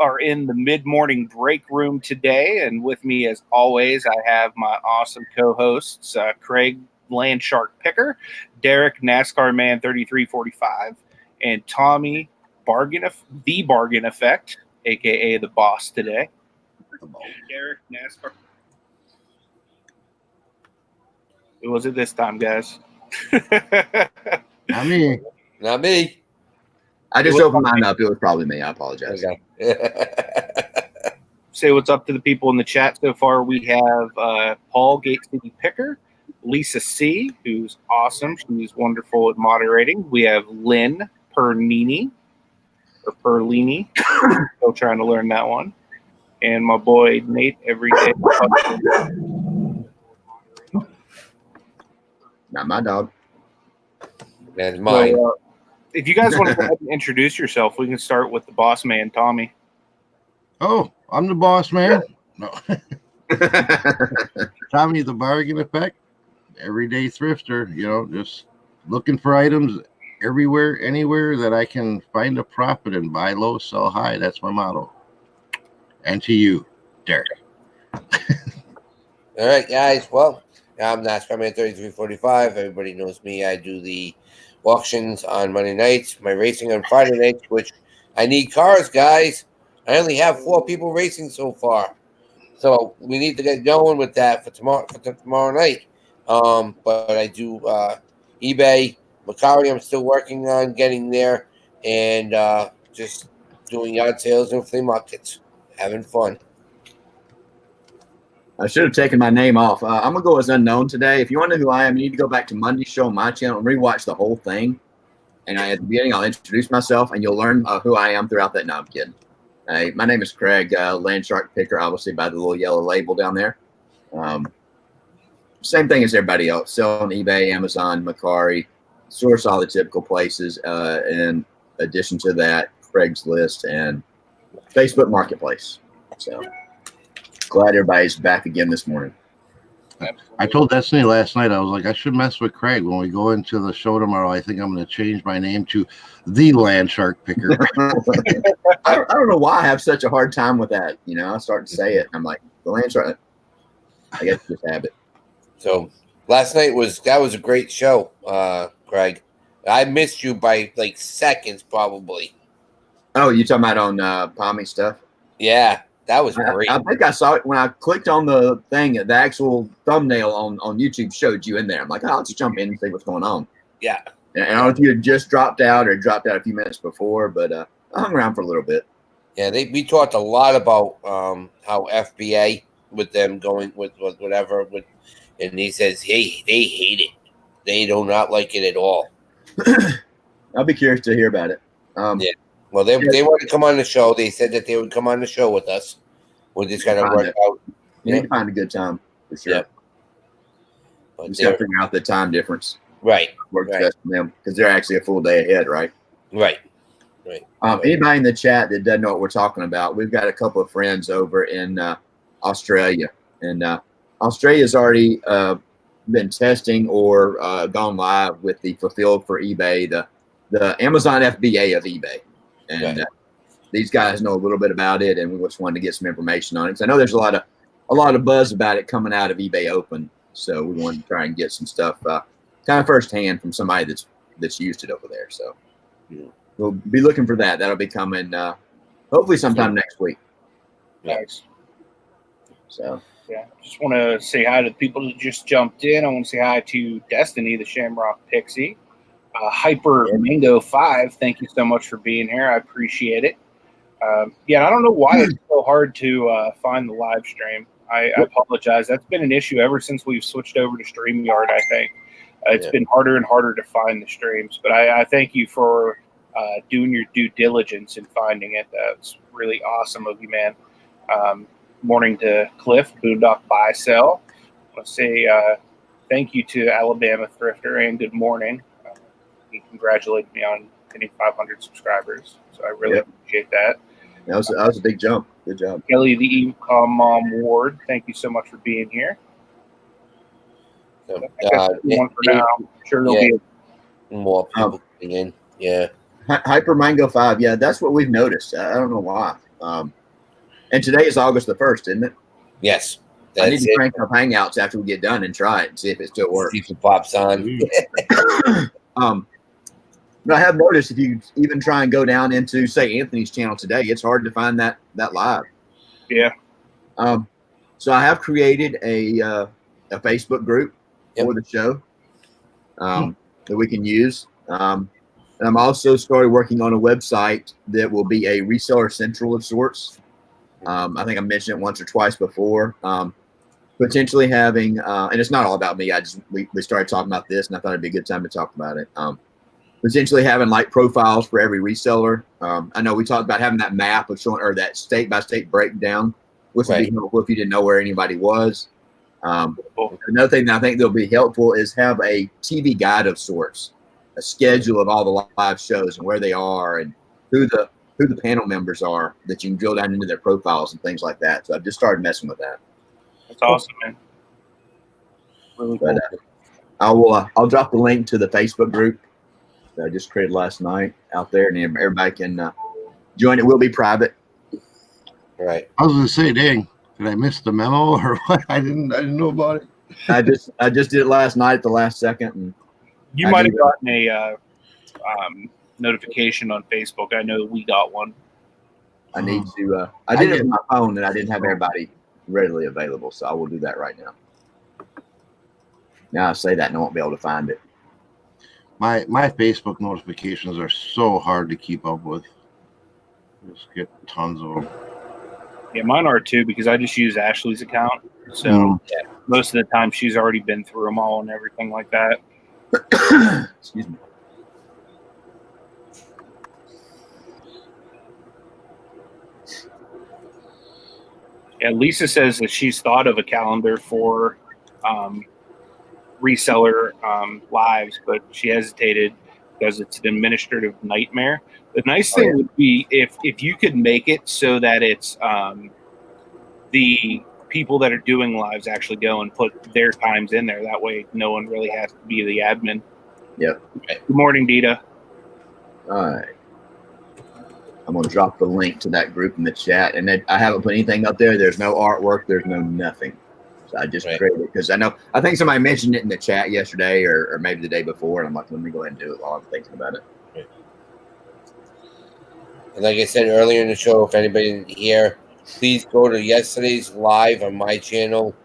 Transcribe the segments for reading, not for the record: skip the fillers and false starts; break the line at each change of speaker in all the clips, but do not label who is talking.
are in the mid-morning break room today, and with me, as always, I have my awesome co-hosts, Craig Landshark Picker, Derek Nascarman 3345, and Tommy the Bargain Effect, aka the boss today. Derek Nascar. Who was it this time, guys?
Not me.
Not me.
I just opened mine up. It was probably me. I apologize.
Okay.
Say what's up to the people in the chat so far. We have Paul Gate City Picker, Lisa C, who's awesome. She's wonderful at moderating. We have Lynn Perlini. Still trying to learn that one. And my boy Nate Everyday.
Not my dog.
That's mine.
So, if you guys want to go ahead and introduce yourself, we can start with the boss man, Tommy.
Oh, I'm the boss man. No. Tommy the Bargain Effect, everyday thrifter, just looking for items everywhere, anywhere that I can find a profit and buy low, sell high. That's my motto. And to you, Derek.
All right, guys. Well, I'm Nascarman 3345. Everybody knows me. I do the auctions on Monday nights, my racing on Friday nights, which I need cars, guys. I only have 4 people racing so far. So we need to get going with that for tomorrow night. But I do eBay, Macari. I'm still working on getting there, and just doing yard sales and flea markets, having fun.
I should have taken my name off. I'm going to go as unknown today. If you want to know who I am, you need to go back to Monday's show on my channel and rewatch the whole thing. And at the beginning, I'll introduce myself, and you'll learn who I am throughout that. No, I'm kidding. My name is Craig, Landshark Picker, obviously by the little yellow label down there. Same thing as everybody else. Sell on eBay, Amazon, Macari, source all the typical places. In addition to that, Craigslist and Facebook Marketplace. So glad everybody's back again this morning.
I told Destiny last night, I was like, I should mess with Craig when we go into the show tomorrow. I think I'm going to change my name to the Landshark Picker.
I don't know why I have such a hard time with that. I start to say it. I'm like, the Landshark. I guess just have it.
So last night was a great show, Craig. I missed you by like seconds, probably.
Oh, you talking about on Pommy stuff?
Yeah. That was great.
I think I saw it when I clicked on the thing. The actual thumbnail on YouTube showed you in there. I'm like, oh, let's jump in and see what's going on.
Yeah.
And I don't know if you had just dropped out or dropped out a few minutes before, but I hung around for a little bit.
Yeah, we talked a lot about how FBA with them going with whatever, and he says, hey, they hate it. They do not like it at all.
I'll be curious to hear about it.
Yeah. Well, they want to come on the show. They said that they would come on the show with us. We're just going to work out.
You need to find a good time, for sure.
Yeah. But
just got to figure out the time difference.
Right.
Works best for them because they're actually a full day ahead, right?
Right.
Anybody in the chat that doesn't know what we're talking about, we've got a couple of friends over in Australia. And Australia's already been testing or gone live with the Fulfilled for eBay, the Amazon FBA of eBay. And these guys know a little bit about it, and we just wanted to get some information on it. So I know there's a lot of buzz about it coming out of eBay Open, so we wanted to try and get some stuff kind of firsthand from somebody that's used it over there. So we'll be looking for that. That'll be coming hopefully sometime next week.
Nice.
So
yeah, just want to say hi to the people that just jumped in. I want to say hi to Destiny, the Shamrock Pixie. Hyper Mango 5, thank you so much for being here. I appreciate it. I don't know why it's so hard to find the live stream. I apologize. That's been an issue ever since we've switched over to StreamYard, I think. It's been harder and harder to find the streams. But I thank you for doing your due diligence in finding it. That's really awesome of you, man. Morning to Cliff, Boondock Buy Sell. I want to say thank you to Alabama Thrifter and good morning. He congratulated me on hitting 500 subscribers, so I really appreciate that.
That was a big jump. Good job.
Kelly, the Ecom Mom Ward, thank you so much for being here.
So,
one for now. I'm sure there'll be
more people coming in. Yeah.
Hyper Mango 5, yeah, that's what we've noticed. I don't know why. And today is August the 1st, isn't it?
Yes.
I need to crank up Hangouts after we get done and try it and see if it still works.
See if it pops on.
But I have noticed if you even try and go down into, say, Anthony's channel today, it's hard to find that live.
Yeah.
So I have created a Facebook group for the show that we can use. And I'm also started working on a website that will be a reseller central of sorts. I think I mentioned it once or twice before. Potentially having, and it's not all about me. We started talking about this, and I thought it'd be a good time to talk about it. Potentially having like profiles for every reseller. I know we talked about having that map of showing, or that state by state breakdown, which would be helpful if you didn't know where anybody was. Another thing that I think that'll be helpful is have a TV guide of sorts, a schedule of all the live shows and where they are and who the panel members are that you can drill down into their profiles and things like that. So I've just started messing with that.
That's awesome, man. Really cool.
But, I'll drop the link to the Facebook group that I just created last night out there, and everybody can join. It will be private.
Right.
I was gonna say, dang, did I miss the memo or what? I didn't know about it.
I just did it last night at the last second. And
you might have gotten a notification on Facebook. I know we got one.
I need to. I did it on my phone, and I didn't have everybody readily available, so I will do that right now. Now I say that, and I won't be able to find it.
My Facebook notifications are so hard to keep up with. Just get tons of them.
Yeah, mine are too, because I just use Ashley's account. So most of the time she's already been through them all and everything like that.
Excuse me.
Yeah, Lisa says that she's thought of a calendar for reseller lives, but she hesitated because it's an administrative nightmare. The nice thing would be if you could make it so that it's the people that are doing lives actually go and put their times in there. That way no one really has to be the admin.
Yep.
Good morning, Dita.
All right. I'm going to drop the link to that group in the chat. And I haven't put anything up there. There's no artwork. There's no nothing. So I just created it because I think somebody mentioned it in the chat yesterday or maybe the day before. And I'm like, let me go ahead and do it while I'm thinking about it.
Right. And like I said earlier in the show, if anybody didn't hear, please go to yesterday's live on my channel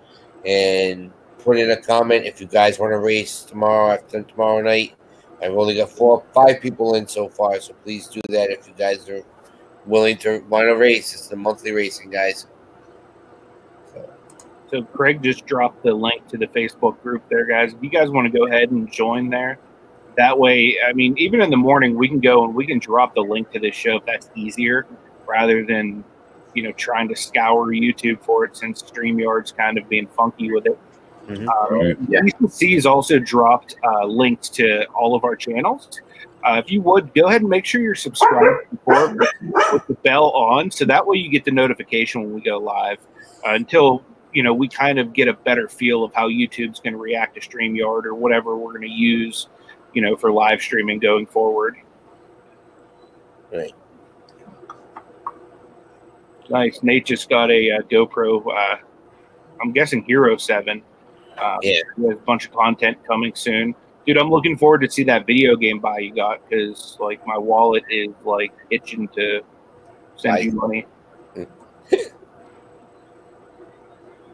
and put in a comment if you guys want to race tomorrow night. I've only got 4 or 5 people in so far, so please do that if you guys are willing to want to race. It's the monthly racing, guys.
So Craig just dropped the link to the Facebook group there, guys. If you guys want to go ahead and join there, that way, I mean, even in the morning, we can go and we can drop the link to this show if that's easier, rather than, trying to scour YouTube for it, since StreamYard's kind of being funky with it. Lisa C has also dropped links to all of our channels. If you would, go ahead and make sure you're subscribed with the bell on, so that way you get the notification when we go live. Until we kind of get a better feel of how YouTube's going to react to StreamYard or whatever we're going to use, for live streaming going forward.
Right.
Nice. Nate just got a GoPro. I'm guessing Hero 7. There's a bunch of content coming soon. Dude, I'm looking forward to see that video game buy you got, because my wallet is itching to send you money.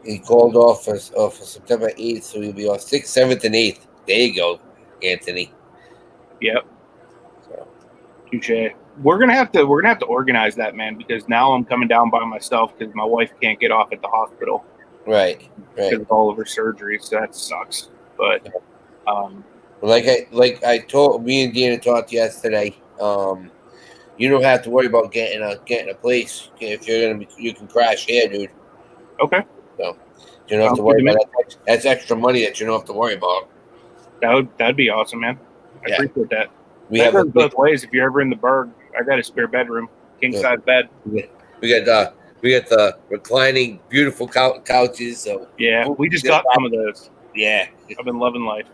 He called off for September 8th, so he'll be off 6th, 7th, and 8th. There you go, Anthony.
Yep. So, touche. We're gonna have to organize that, man, because now I'm coming down by myself because my wife can't get off at the hospital.
Right.
Because of all of her surgeries, so that sucks. But
like I told, me and Deanna talked yesterday. You don't have to worry about getting a place if you can crash here, dude.
Okay.
So you don't have to worry about that. That's extra money that you don't have to worry about.
That'd be awesome, man. I appreciate that.
We
that
have
goes both ways. If you're ever in the Berg, I got a spare bedroom, king size bed.
We got the reclining, beautiful couches. So
we just got some of those.
Yeah,
I've been loving life.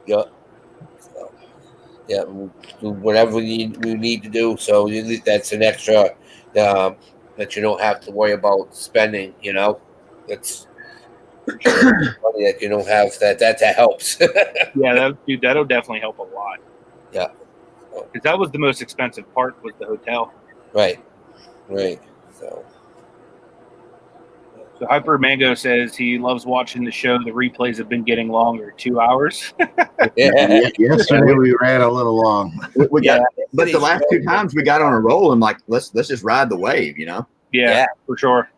Yeah. So, we'll do whatever we need to do. So that's an extra that you don't have to worry about spending. It's money that you don't have that helps.
Yeah, that'll definitely help a lot.
Yeah.
Because that was the most expensive part, was the hotel.
Right.
So Hyper Mango says he loves watching the show. The replays have been getting longer, 2 hours.
Yeah.
Yesterday we ran a little long.
We got,
Yeah.
but the last 2 times we got on a roll and like let's just ride the wave,
Yeah,
Yeah.
for sure.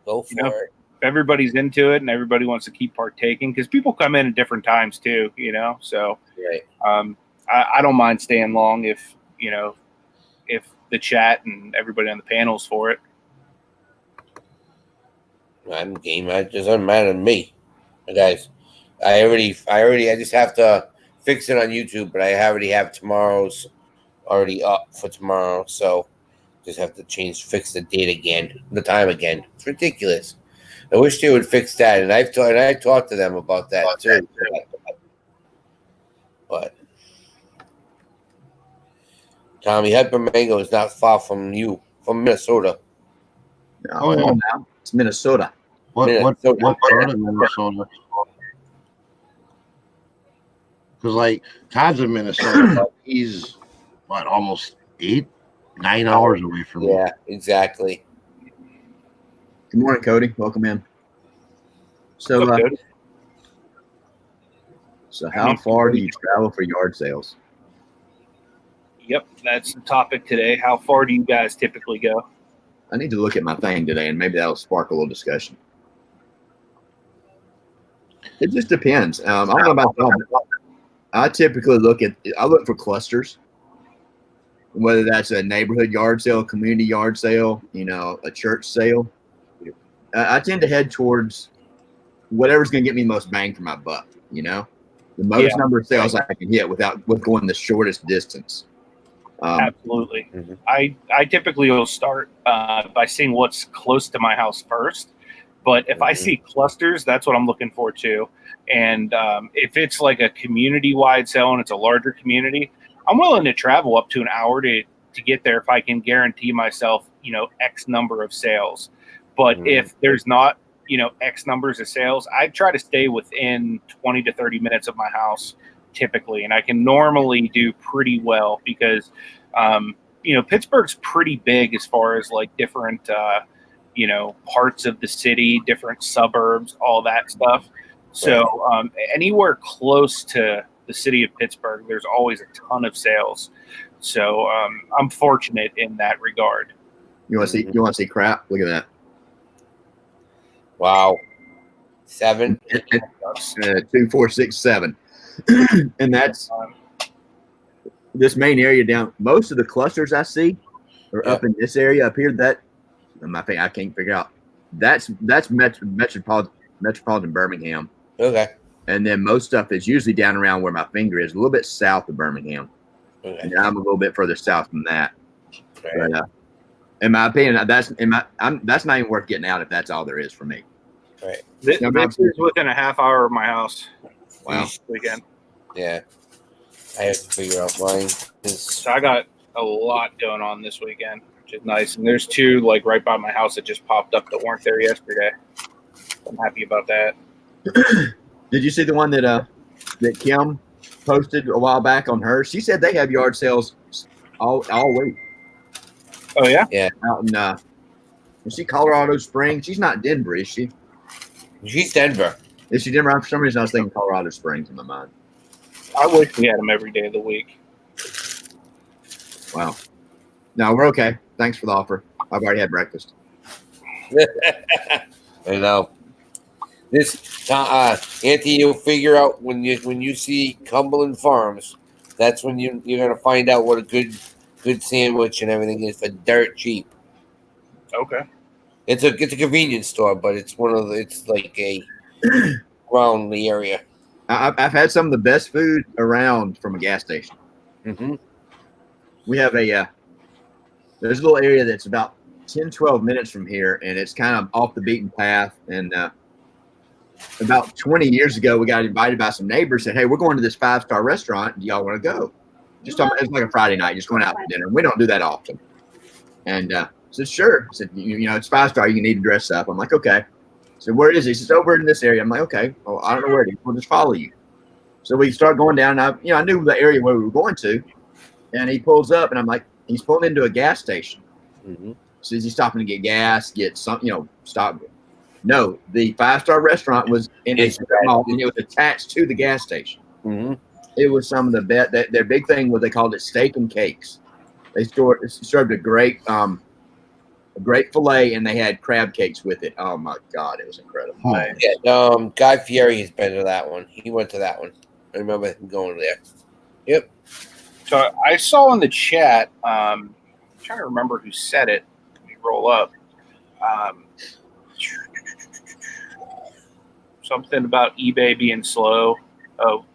Go for it.
If everybody's into it and everybody wants to keep partaking, because people come in at different times too, so
Right.
I don't mind staying long if the chat and everybody on the panel's for it.
I'm game. It doesn't matter to me, guys. I just have to fix it on YouTube, but I already have tomorrow's already up for tomorrow, so just have to fix the date again, the time again. It's ridiculous. I wish they would fix that, and I talked to them about that too. But Tommy, Hyper Mango is not far from you, from Minnesota.
Oh, yeah.
Come on now. It's Minnesota.
What
Minnesota.
part of Minnesota? Because like Todd's in Minnesota, but he's almost 8-9 hours away from me.
Yeah, exactly.
Good morning, Cody. Welcome in. So,
What's up, Cody?
so how far do you travel for yard sales?
Yep, that's the topic today. How far do you guys typically go?
I need to look at my thing today, and maybe that'll spark a little discussion. It just depends. I don't know about y'all, but I typically look for clusters, whether that's a neighborhood yard sale, community yard sale, a church sale. I tend to head towards whatever's going to get me the most bang for my buck. The most number of sales I can hit with going the shortest distance.
Absolutely.
Mhm.
I typically will start by seeing what's close to my house first. But if I see clusters, that's what I'm looking for too. And if it's like a community-wide sale and it's a larger community, I'm willing to travel up to an hour to get there if I can guarantee myself, X number of sales. But if there's not, X numbers of sales, I try to stay within 20 to 30 minutes of my house typically. And I can normally do pretty well because, Pittsburgh's pretty big as far as like different, parts of the city, different suburbs, all that stuff. So anywhere close to the city of Pittsburgh, there's always a ton of sales. So I'm fortunate in that regard.
You want to see crap? Look at that.
Wow. 7.
2, 4, 6, 7. And that's this main area down. Most of the clusters I see are up in this area up here. That I think I can't figure out. That's metropolitan Birmingham.
Okay.
And then most stuff is usually down around where my finger is, a little bit south of Birmingham.
Okay.
And I'm a little bit further south than that.
Right.
But in my opinion, that's not even worth getting out if that's all there is for me.
Right.
This is within a half hour of my house.
Wow.
Weekend.
Yeah. I have to figure out mine.
So I got a lot going on this weekend, which is nice. And there's 2 like right by my house that just popped up that weren't there yesterday. I'm happy about that.
Did you see the one that Kim posted a while back on her? She said they have yard sales all week.
Oh yeah?
Yeah.
Out in is she Colorado Springs? She's not Denver, is she?
She's Denver.
Is she Denver? For some reason I was thinking Colorado Springs in my mind.
I wish we had them every day of the week.
Wow. No, we're okay. Thanks for the offer. I've already had breakfast.
I know. This Anthony, you'll figure out when you see Cumberland Farms, that's when you're gonna find out what a good sandwich and everything is for dirt cheap.
Okay.
It's a convenience store, but it's it's like a around the area.
I've had some of the best food around from a gas station.
Mm-hmm.
We have there's a little area that's about 10, 12 minutes from here, and it's kind of off the beaten path. And about 20 years ago, we got invited by some neighbors, said, hey, we're going to this 5-star restaurant. Do y'all want to go? It's like a Friday night, just going out for dinner. We don't do that often. And said, sure. I said, you know, it's 5-star. You need to dress up. I'm like, okay. So where is he? He says, over in this area. I'm like, okay. Well, I don't know where it is. We'll just follow you. So we start going down. And I knew the area where we were going to. And he pulls up, and I'm like, he's pulling into a gas station.
Mm-hmm.
So is he stopping to get gas, get some, stop? No, the 5-star restaurant was in a strip mall, and it was attached to the gas station.
Mm-hmm.
It was some of the best. Their big thing was they called it steak and cakes. They served a great fillet, and they had crab cakes with it. Oh my God, it was incredible.
Yeah, Guy Fieri has been to that one. He went to that one. I remember him going there. Yep.
So I saw in the chat. I'm trying to remember who said it. Let me roll up. Something about eBay being slow. Oh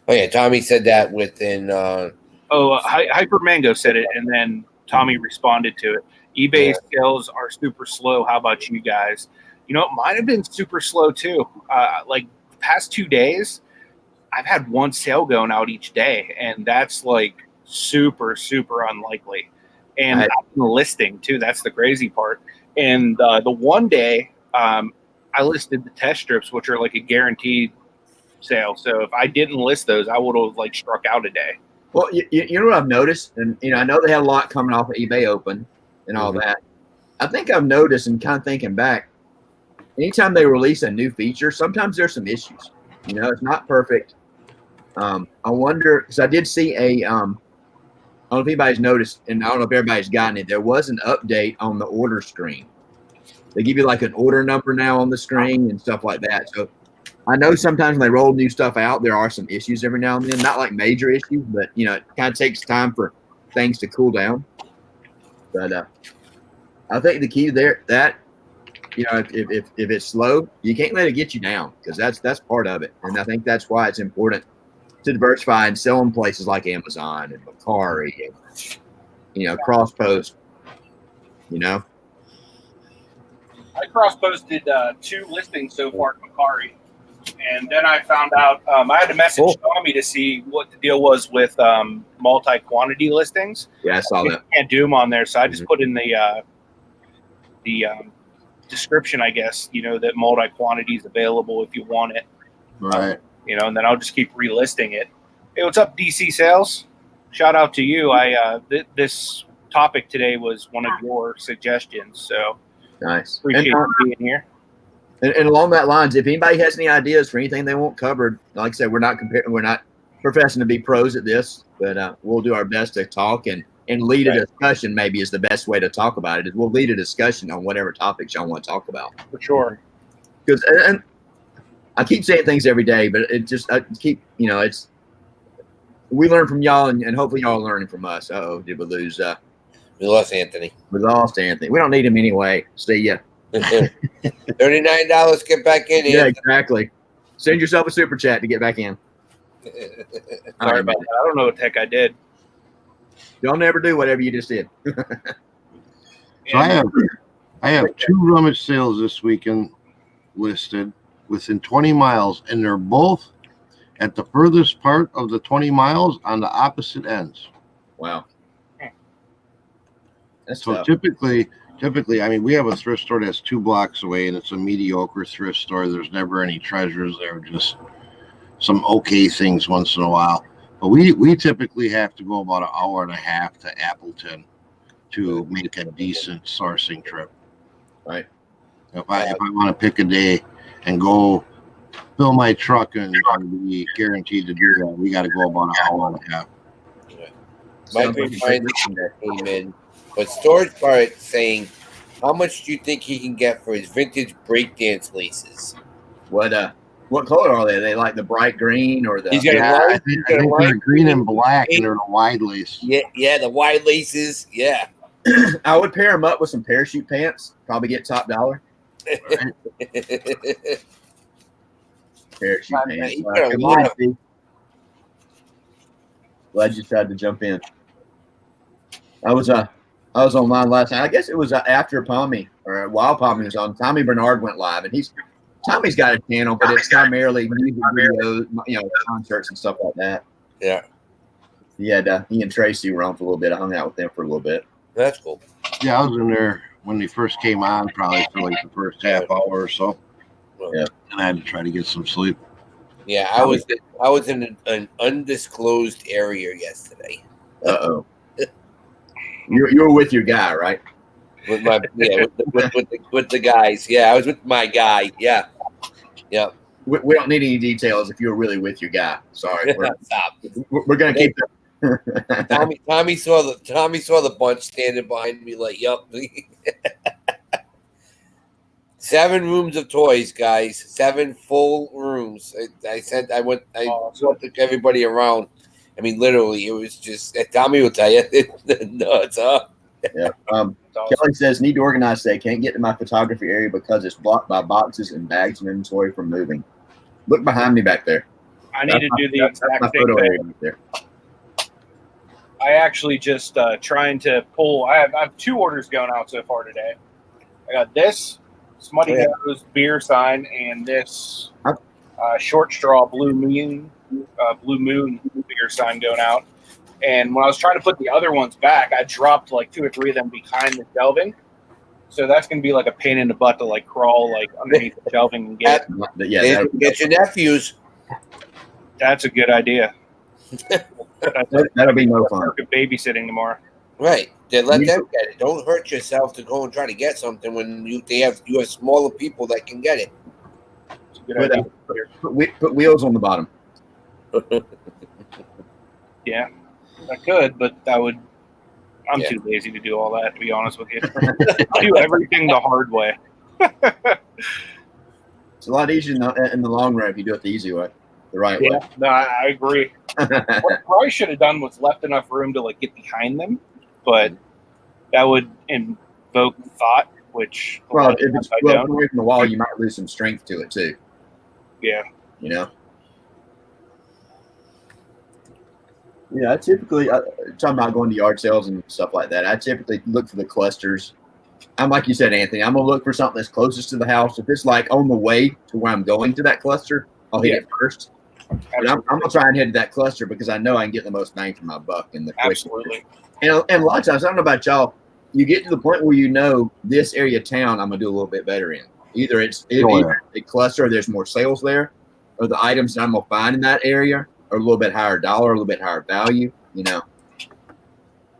yeah, Tommy said that within.
Hyper Mango said it, and then Tommy responded to it. eBay sales are super slow. How about you guys? You know, it might have been super slow too. Like the past 2 days, I've had one sale going out each day, and that's like super, super unlikely. And I'm listing too. That's the crazy part. And the one day, I listed the test strips, which are like a guaranteed sale. So if I didn't list those, I would have like struck out a day.
Well, you know what I've noticed, and I know they had a lot coming off of eBay Open and all that. I think I've noticed, and kind of thinking back, anytime they release a new feature, sometimes there's some issues. You know, it's not perfect. I wonder, because I did see I don't know if anybody's noticed, and I don't know if everybody's gotten it. There was an update on the order screen. They give you like an order number now on the screen and stuff like that. So I know sometimes when they roll new stuff out, there are some issues every now and then. Not like major issues, but it kind of takes time for things to cool down. But I think the key there that if it's slow, you can't let it get you down, because that's part of it. And I think that's why it's important to diversify and sell in places like Amazon and Mercari and Cross Post.
I cross-posted 2 listings so far at Mercari, and then I found out I had to message Tommy to see what the deal was with multi-quantity listings.
Yeah, I saw that.
Can't do them on there, so I just put in the description, I guess, that multi-quantity is available if you want it.
Right.
And then I'll just keep relisting it. Hey, what's up, DC Sales? Shout out to you. This topic today was one of your suggestions, so
nice.
Appreciate you being here.
And along that lines, if anybody has any ideas for anything they want covered, like I said, we're not professing to be pros at this, but we'll do our best to talk and lead a discussion. Maybe is the best way to talk about it. Is we'll lead a discussion on whatever topics y'all want to talk about.
For sure.
Because and I keep saying things every day, but it just it's we learn from y'all, and hopefully y'all are learning from us. Did we lose?
We lost Anthony.
We lost Anthony. We don't need him anyway. See ya.
$39. Get back in.
Yeah,
Anthony.
exactly. Send yourself a super chat to get back in.
Sorry about that. I don't know what the heck I did.
Don't ever do whatever you just did.
So I have 2 rummage sales this weekend listed within 20 miles, and they're both at the furthest part of the 20 miles on the opposite ends.
Wow. That's
so
tough.
typically, I mean, we have a thrift store that's 2 blocks away, and it's a mediocre thrift store. There's never any treasures there, just some okay things once in a while. But we typically have to go about an hour and a half to Appleton to make a decent sourcing trip.
Right.
If I want to pick a day and go fill my truck and be guaranteed to do that, we got to go about an hour and a half.
Mike reminded that came in, but Storage Part saying, how much do you think he can get for his vintage breakdance laces?
What color are they? Are they like the bright green or the?
He's got
I think they're green and black, and they're the wide lace.
Yeah, the wide laces. Yeah.
I would pair them up with some parachute pants. Probably get top dollar. Parachute pants. Good morning, Steve. Glad you tried to jump in. I was online last night. I guess it was after Pommy or while Pommy was on. Tommy Bernard went live, and Tommy's got a channel, but it's primarily music videos, concerts and stuff like that.
Yeah.
He and Tracy were on for a little bit. I hung out with them for a little bit.
That's cool.
Yeah, I was in there when they first came on, probably for like the first half hour or so.
Yeah.
And I had to try to get some sleep.
Yeah, I was in an undisclosed area yesterday.
Uh-oh. You're with your guy, right?
With my with the guys. Yeah, I was with my guy. Yeah. Yeah.
We don't need any details if you're really with your guy. Sorry.
Stop.
We're going to keep that.
Tommy saw the bunch standing behind me like, yup. 7 rooms of toys, guys. 7 full rooms. I took everybody around. I mean, literally, it was just. Tommy will tell you, nuts, huh?
Yeah. Kelly says, need to organize today. Can't get to my photography area because it's blocked by boxes and bags and inventory from moving. Look behind me back there.
I need to do the exact same thing.
Right there.
I actually just trying to pull. I have 2 orders going out so far today. I got this Smutty Nose beer sign and this short straw blue moon beer sign going out. And when I was trying to put the other ones back, I dropped like 2 or 3 of them behind the shelving. So that's going to be like a pain in the butt to like crawl like underneath the shelving and get it.
Yeah,
Get your nephews.
That's a good idea.
That'll be no fun.
Babysitting tomorrow.
Right. Then let them get it. Don't hurt yourself to go and try to get something when you have smaller people that can get it.
It's a good idea.
Put wheels on the bottom.
Yeah, I could, but that would. I'm too lazy to do all that, to be honest with you. I do everything the hard way.
It's a lot easier in the long run if you do it the easy way, the right way.
No, I agree. What I probably should have done was left enough room to like get behind them, but that would invoke thought, which
if it's away from the wall, you might lose some strength to it too.
Yeah.
You know. Yeah, I typically talking about going to yard sales and stuff like that. I typically look for the clusters. I'm like you said, Anthony. I'm gonna look for something that's closest to the house. If it's like on the way to where I'm going to that cluster, I'll hit it first. But I'm gonna try and hit that cluster because I know I can get the most bang for my buck in the quickest.
Absolutely.
And a lot of times, I don't know about y'all, you get to the point where you know this area of town I'm gonna do a little bit better in. Either it's a cluster, there's more sales there, or the items that I'm gonna find in that area are a little bit higher dollar, a little bit higher value. You know,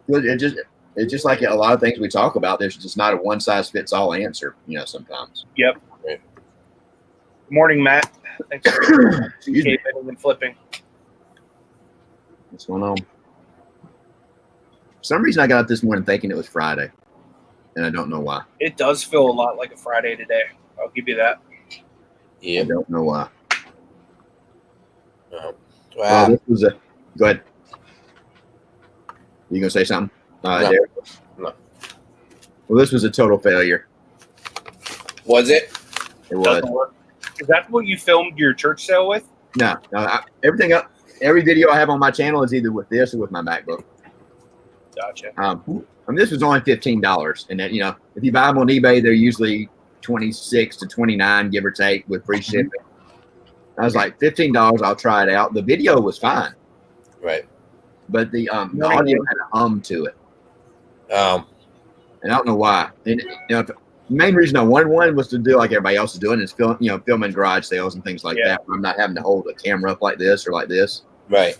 it's just like a lot of things we talk about. There's just not a one size fits all answer. You know, sometimes.
Yep. Good morning, Matt. Thanks for hitting and flipping.
What's going on? For some reason, I got up this morning thinking it was Friday, and I don't know why. It
does feel a lot like a Friday today. I'll give you that.
Yeah.
I don't know why.
Wow.
This was go ahead. You gonna say something?
No.
Well, this was a total failure.
Was it?
It was.
Is that what you filmed your church sale with?
No. Everything up. Every video I have on my channel is either with this or with my MacBook.
Gotcha.
This was only $15, and that, you know, if you buy them on eBay, they're usually $26 to $29, give or take, with free shipping. I was like, $15, I'll try it out. The video was fine.
Right.
But the audio had a to it. And I don't know why. And, you know, the main reason I wanted one was to do like everybody else is doing, is filming garage sales and things like that. Where I'm not having to hold a camera up like this or like this.
Right.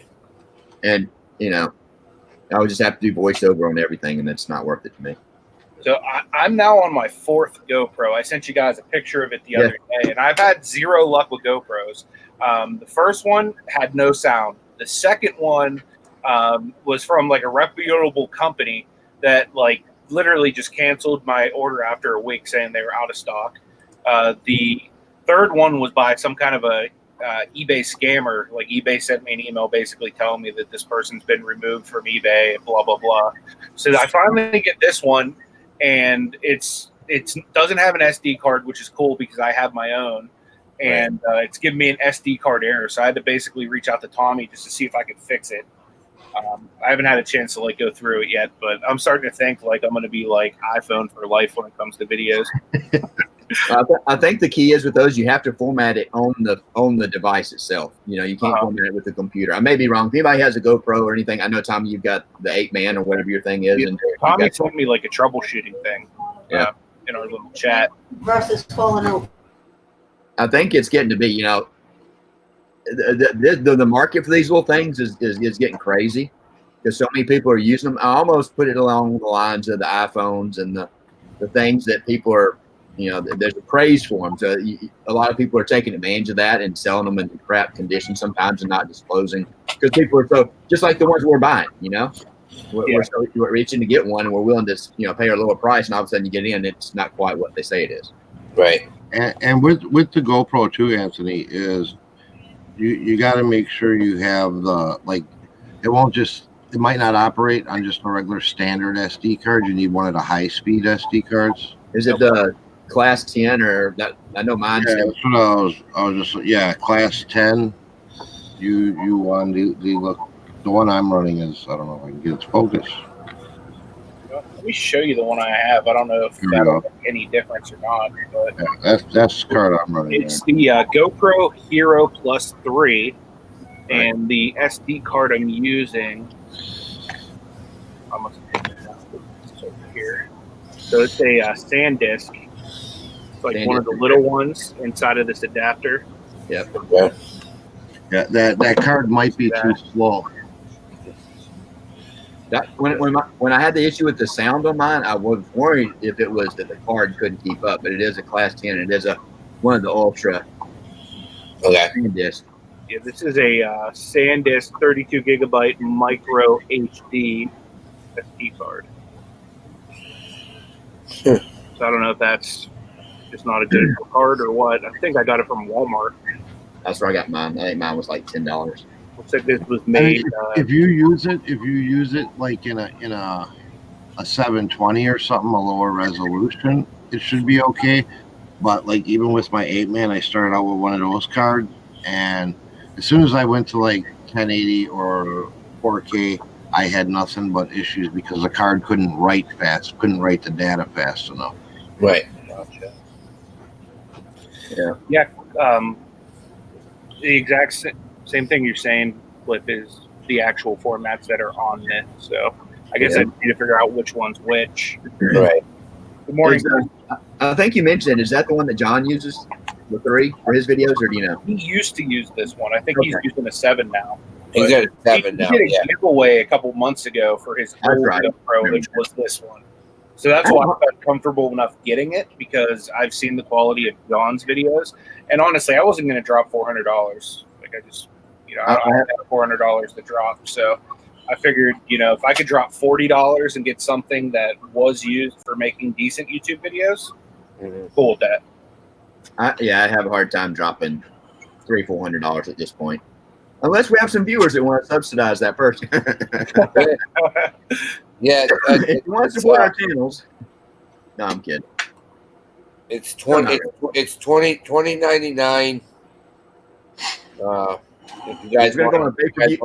And, you know, I would just have to do voiceover on everything, and it's not worth it to me.
So I'm now on my 4th GoPro. I sent you guys a picture of it the other day, and I've had 0 luck with GoPros. The first one had no sound. The second one was from like a reputable company that like literally just canceled my order after a week saying they were out of stock. The third one was by some kind of a eBay scammer. Like eBay sent me an email basically telling me that this person's been removed from eBay, blah, blah, blah. So I finally get this one. And it doesn't have an SD card, which is cool because I have my own, and it's giving me an SD card error. So I had to basically reach out to Tommy just to see if I could fix it. I haven't had a chance to like go through it yet, but I'm starting to think like I'm going to be like iPhone for life when it comes to videos.
I think the key is with those, you have to format it on the device itself. You know, you can't format it with the computer. I may be wrong. If anybody has a GoPro or anything, I know, Tommy, you've got the 8-man or whatever your thing is. And
Tommy sent me like a troubleshooting thing in our little chat.
Versus falling over.
I think it's getting to be, you know, the market for these little things is getting crazy because so many people are using them. I almost put it along the lines of the iPhones and the things that people are, you know, there's a craze for them. So a lot of people are taking advantage of that and selling them in crap condition sometimes and not disclosing because people are so, just like the ones we're buying, you know, we're reaching to get one and we're willing to, you know, pay our lower price, and all of a sudden you get in, it's not quite what they say it is.
Right.
And with the GoPro too, Anthony, is you got to make sure you have the, like, it might not operate on just a regular standard SD card. You need one of the high speed SD cards.
Is it the class 10 or that? I know mine.
Yeah, that's what I was just class 10. You want the one I'm running is, I don't know if I can get its focus.
Let me show you the one I have. I don't know if that'll make any difference or not, but
yeah, that's the card I'm running.
It's the GoPro Hero Plus 3, and the SD card I'm using. I must take it out. It's over here. So it's a SanDisk. It's like one of the little ones inside of this adapter.
Yep.
Yeah.
Yeah, that card might be too slow.
That when I had the issue with the sound on mine, I was worried if it was that the card couldn't keep up. But it is a class 10. It is one of the ultra.
Okay.
Disc.
Yeah, this is a SanDisk 32 gigabyte micro HD SD card. So I don't know if that's just not a good card or what. I think I got it from Walmart.
That's where I got mine. I think mine was like $10.
Looks like this was made.
If you use it like in a 720 or something, a lower resolution, it should be okay. But like even with my 8-man, I started out with one of those cards, and as soon as I went to like 1080 or 4K, I had nothing but issues because the card couldn't write the data fast enough.
Right.
Gotcha.
Yeah.
Yeah. The exact same thing you're saying, Flip, is the actual formats that are on it. So I guess I need to figure out which one's which.
Right.
Good morning.
I think you mentioned, is that the one that John uses, the 3 for his videos, or do you know?
He used to use this one. I think he's using a 7 now.
He's at a 7 now.
He did a giveaway a couple months ago for his old GoPro, which was this one. So that's why I felt comfortable enough getting it, because I've seen the quality of John's videos. And honestly, I wasn't going to drop $400. Like I just, I had $400 to drop. So I figured, if I could drop $40 and get something that was used for making decent YouTube videos, cool with that.
I have a hard time dropping $300-400 at this point, unless we have some viewers that want to subsidize that person.
Yeah,
if you want to support our channels. No, I'm kidding.
It's $20.99. If you guys
want to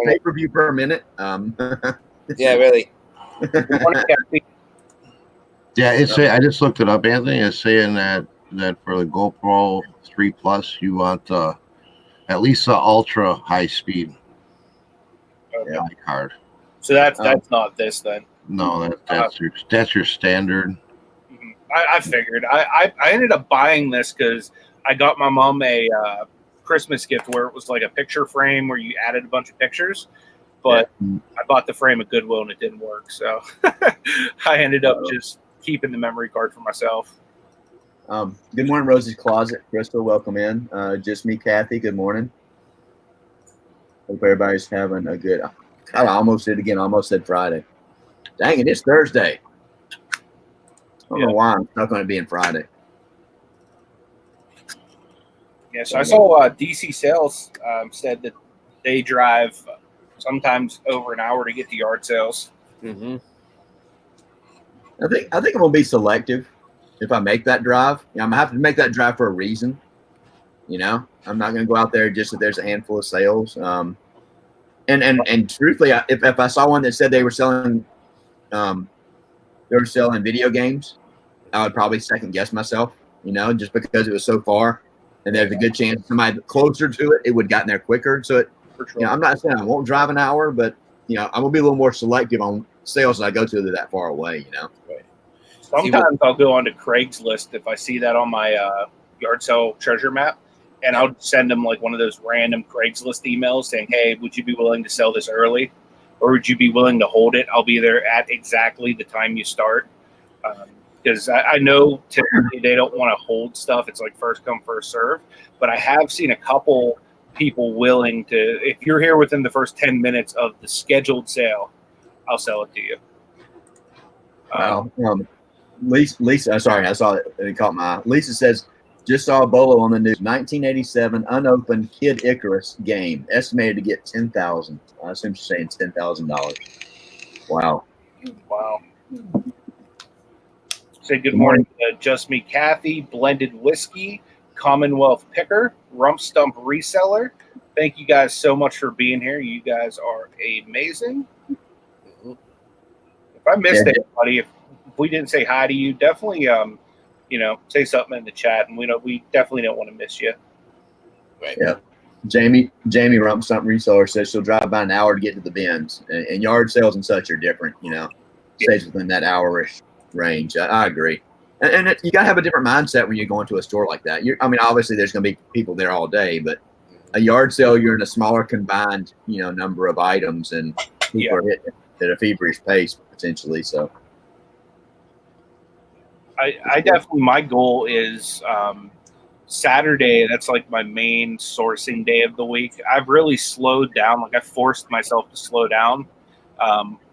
pay-per-view per minute.
Yeah, really.
Yeah, I just looked it up, Anthony. It's saying that for the GoPro 3 Plus, you want at least the ultra high speed card.
So that's not this then.
No, that's your standard.
I figured. I ended up buying this because I got my mom a Christmas gift where it was like a picture frame where you added a bunch of pictures, but I bought the frame at Goodwill and it didn't work. So I ended up just keeping the memory card for myself.
Good morning, Rosie's Closet. Crystal, welcome in. Just me, Kathy. Good morning. Hope everybody's having a good. I almost did again. Almost said Friday. Dang it! It's Thursday. I don't know why I'm stuck on it being Friday.
Yeah, so I saw DC Sales said that they drive sometimes over an hour to get to yard sales.
Mm-hmm.
I think I'm gonna be selective if I make that drive. I'm gonna have to make that drive for a reason. I'm not gonna go out there just if there's a handful of sales. And truthfully, if I saw one that said they were selling video games, I would probably second guess myself just because it was so far. And there's a good chance somebody closer to it would have gotten there quicker. So,
For sure.
I'm not saying I won't drive an hour, but, I'm going to be a little more selective on sales that I go to that far away,
Right.
Sometimes I'll go onto Craigslist if I see that on my yard sale treasure map, and I'll send them like one of those random Craigslist emails saying, hey, would you be willing to sell this early? Or would you be willing to hold it? I'll be there at exactly the time you start. Because I know typically they don't want to hold stuff. It's like first come, first serve. But I have seen a couple people willing to, if you're here within the first 10 minutes of the scheduled sale, I'll sell it to you.
Lisa, sorry, I saw it caught my eye. Lisa says, just saw a bolo on the news. 1987 unopened Kid Icarus game, estimated to get $10,000. I assume she's saying $10,000. Wow.
Say good morning to Just Me Kathy, Blended Whiskey, Commonwealth Picker, Rump Stump Reseller. Thank you guys so much for being here. You guys are amazing. If I missed anybody, if we didn't say hi to you, definitely say something in the chat, and we definitely don't want to miss you.
Right.
Yeah. Jamie Rump Stump Reseller says she'll drive about an hour to get to the bins, and yard sales and such are different. Stays within that hour-ish range. I agree, and you gotta have a different mindset when you go into a store like that. Obviously there's gonna be people there all day, but a yard sale, you're in a smaller combined number of items, and people are hitting at a feverish pace potentially. So
I definitely, my goal is Saturday. That's like my main sourcing day of the week. I've really slowed down. Like I forced myself to slow down.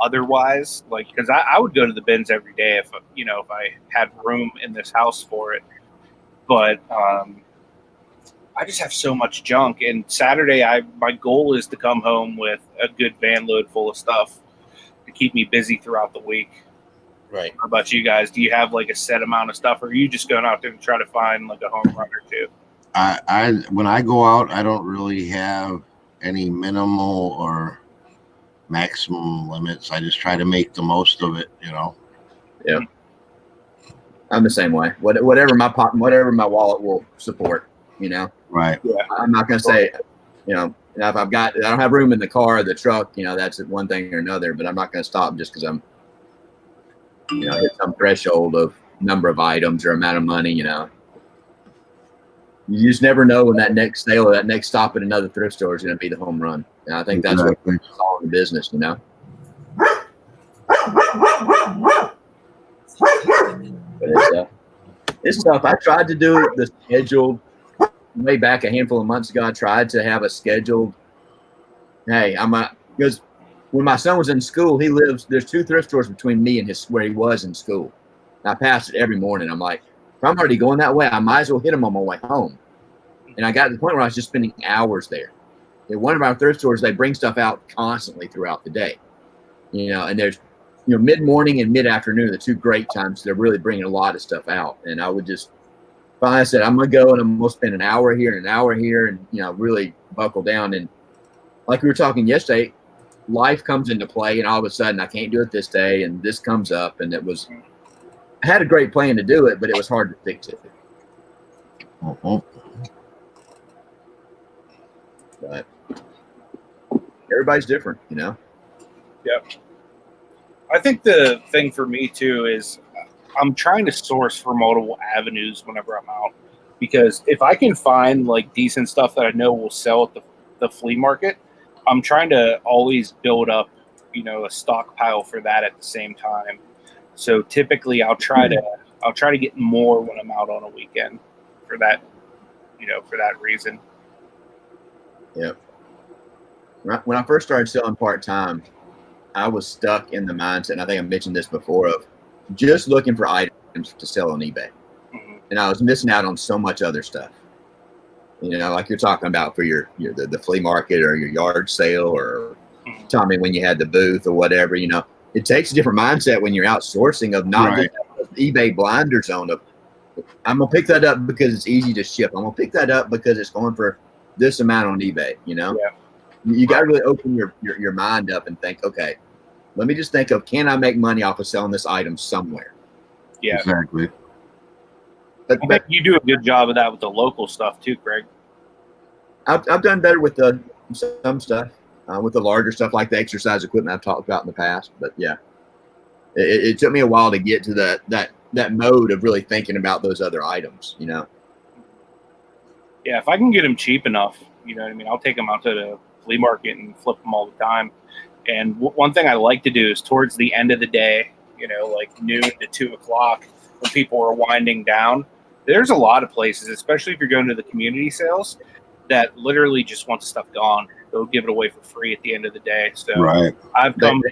Otherwise, because I would go to the bins every day if I had room in this house for it. But I just have so much junk. And Saturday, my goal is to come home with a good van load full of stuff to keep me busy throughout the week.
Right.
How about you guys? Do you have like a set amount of stuff, or are you just going out there to try to find like a home run or two?
When I go out, I don't really have any minimal or maximum limits. I just try to make the most of it,
Yeah. I'm the same way. Whatever my wallet will support,
Right.
Yeah.
I'm not going to say, if I don't have room in the car or the truck, that's one thing or another, but I'm not going to stop just because I'm, hit some threshold of number of items or amount of money, You just never know when that next sale or that next stop at another thrift store is going to be the home run. And I think that's what it's all in the business, But it's tough. I tried to do the scheduled way back a handful of months ago. I tried to have a scheduled, because when my son was in school, there's 2 thrift stores between me and where he was in school. And I passed it every morning. I'm like, if I'm already going that way, I might as well hit him on my way home. And I got to the point where I was just spending hours there. At one of our thrift stores, they bring stuff out constantly throughout the day. And there's, mid-morning and mid-afternoon are the 2 great times. They're really bringing a lot of stuff out. And I would just, finally I said, I'm going to go and I'm going to spend an hour here and an hour here and, really buckle down. And like we were talking yesterday, life comes into play, and all of a sudden I can't do it this day, and this comes up, and I had a great plan to do it, but it was hard to stick to it. But everybody's different,
Yep. I think the thing for me too is I'm trying to source for multiple avenues whenever I'm out, because if I can find like decent stuff that I know will sell at the flea market, I'm trying to always build up, a stockpile for that at the same time. So typically I'll try to get more when I'm out on a weekend for that, for that reason.
Yep. When I first started selling part-time, I was stuck in the mindset, and I think I mentioned this before, of just looking for items to sell on eBay. Mm-hmm. And I was missing out on so much other stuff. Like you're talking about for the flea market or your yard sale, or Tommy when you had the booth or whatever. It takes a different mindset when you're outsourcing of not just eBay blinders on of, I'm gonna pick that up because it's easy to ship. I'm gonna pick that up because it's going for this amount on eBay. You got to really open your mind up and think, okay, let me just think of, can I make money off of selling this item somewhere?
Yeah,
exactly.
But,
I think you do a good job of that with the local stuff too, Craig.
I've done better with some stuff, with the larger stuff like the exercise equipment I've talked about in the past. But yeah, it took me a while to get to that mode of really thinking about those other items.
Yeah, if I can get them cheap enough, you know what I mean, I'll take them out to the flea market and flip them all the time. And one thing I like to do is towards the end of the day, like noon to 2 o'clock, when people are winding down, there's a lot of places, especially if you're going to the community sales, that literally just want the stuff gone. They'll give it away for free at the end of the day. So
Right.
I've come,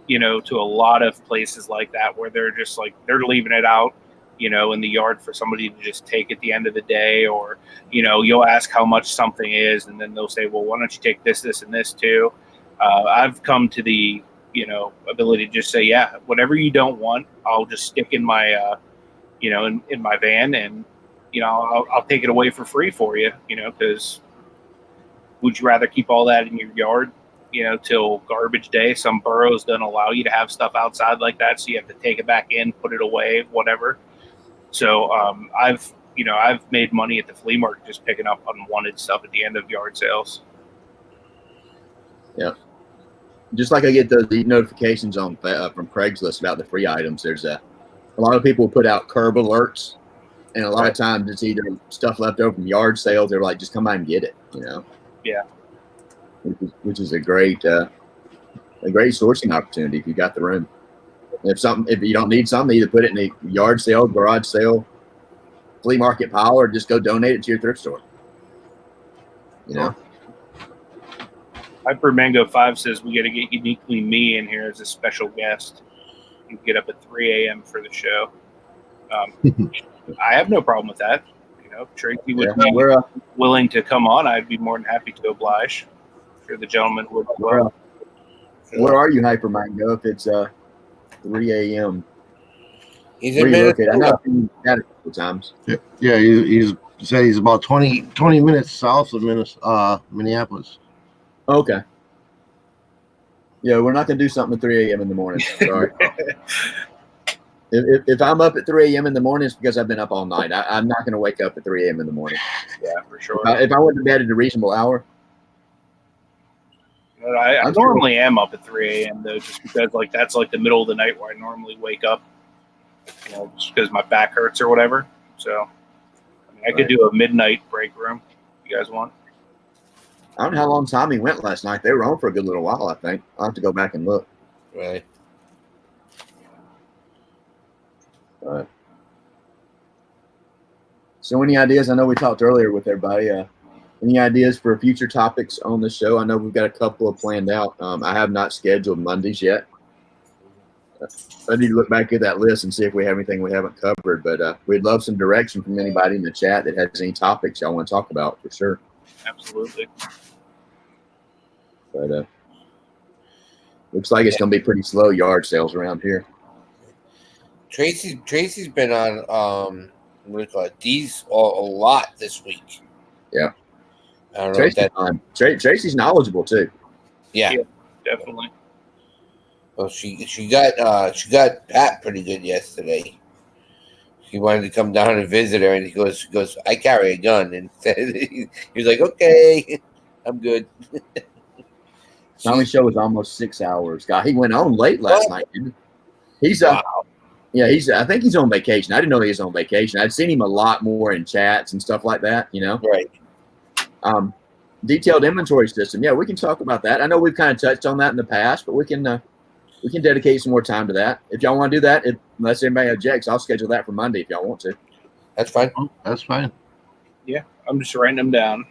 to a lot of places like that where they're just like, they're leaving it out, in the yard for somebody to just take at the end of the day. Or, you'll ask how much something is, and then they'll say, well, why don't you take this, this, and this too? I've come to the, ability to just say, yeah, whatever you don't want, I'll just stick in my, in my van, and, I'll take it away for free for you, because would you rather keep all that in your yard, till garbage day? Some boroughs don't allow you to have stuff outside like that, so you have to take it back in, put it away, whatever. So I've made money at the flea market just picking up unwanted stuff at the end of yard sales.
Yeah. Just like I get those notifications from Craigslist about the free items, there's a lot of people put out curb alerts, and a lot of times it's either stuff left over from yard sales. They're like, just come by and get it,
Yeah.
Which is a great sourcing opportunity if you got the room. If you don't need something, either put it in a yard sale, garage sale, flea market pile, or just go donate it to your thrift store.
Hyper Mango 5 says we got to get Uniquely Me in here as a special guest. You get up at 3 a.m. for the show. I have no problem with that. Tracy would be willing to come on. I'd be more than happy to oblige. I'm sure the gentleman would.
Where are you, Hyper Mango? If it's 3 a.m.
He's in Minnesota.
I know I've seen that a couple times.
Yeah, he said he's about 20 minutes south of Minneapolis.
Okay. Yeah, we're not going to do something at 3 a.m. in the morning. Sorry. If I'm up at 3 a.m. in the morning, it's because I've been up all night. I'm not going to wake up at 3 a.m. in the morning.
Yeah, for sure.
If I went to bed at a reasonable hour.
But I normally am up at 3 a.m. though, just because that's the middle of the night where I normally wake up, just because my back hurts or whatever. So I could do a midnight break room if you guys want.
I don't know how long Tommy went last night. They were on for a good little while, I think. I'll have to go back and look.
Right.
So any ideas? I know we talked earlier with everybody. Any ideas for future topics on the show? I know we've got a couple of planned out. I have not scheduled Mondays yet. I need to look back at that list and see if we have anything we haven't covered. But we'd love some direction from anybody in the chat that has any topics y'all want to talk about for sure.
Absolutely.
But looks like it's going to be pretty slow yard sales around here.
Tracy's been on what do you call it? These a lot this week.
Yeah.
I don't know if that
Tracy's knowledgeable too.
Yeah,
definitely.
Well, she got Pat pretty good yesterday. He wanted to come down and visit her, and he goes, I carry a gun, and he was like, okay, I'm good.
Tommy's show was almost 6 hours. God, he went on late last night, didn't he? He's
wow.
Yeah, I think he's on vacation. I didn't know he was on vacation. I'd seen him a lot more in chats and stuff like that,
Right.
Detailed inventory system. Yeah, we can talk about that. I know we've kind of touched on that in the past, but we can dedicate some more time to that. If y'all want to do that, unless anybody objects, I'll schedule that for Monday if y'all want to.
That's fine.
That's fine.
Yeah, I'm just writing them down.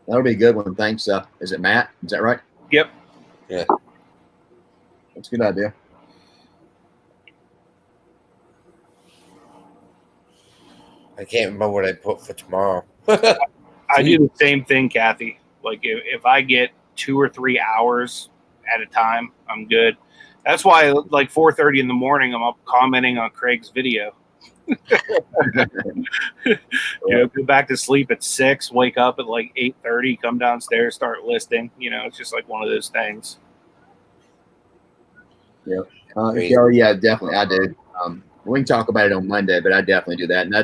That'll be a good one. Thanks. Is it Matt? Is that right?
Yep.
Yeah.
That's a good idea.
I can't remember what I put for tomorrow.
I do the same thing, Kathy. Like if I get 2 or 3 hours at a time, I'm good. That's why, 4:30 in the morning, I'm up commenting on Craig's video. Go back to sleep at 6, wake up at 8:30, come downstairs, start listing. It's just one of those things.
Yeah. Yeah, definitely. I do. We can talk about it on Monday, but I definitely do that. And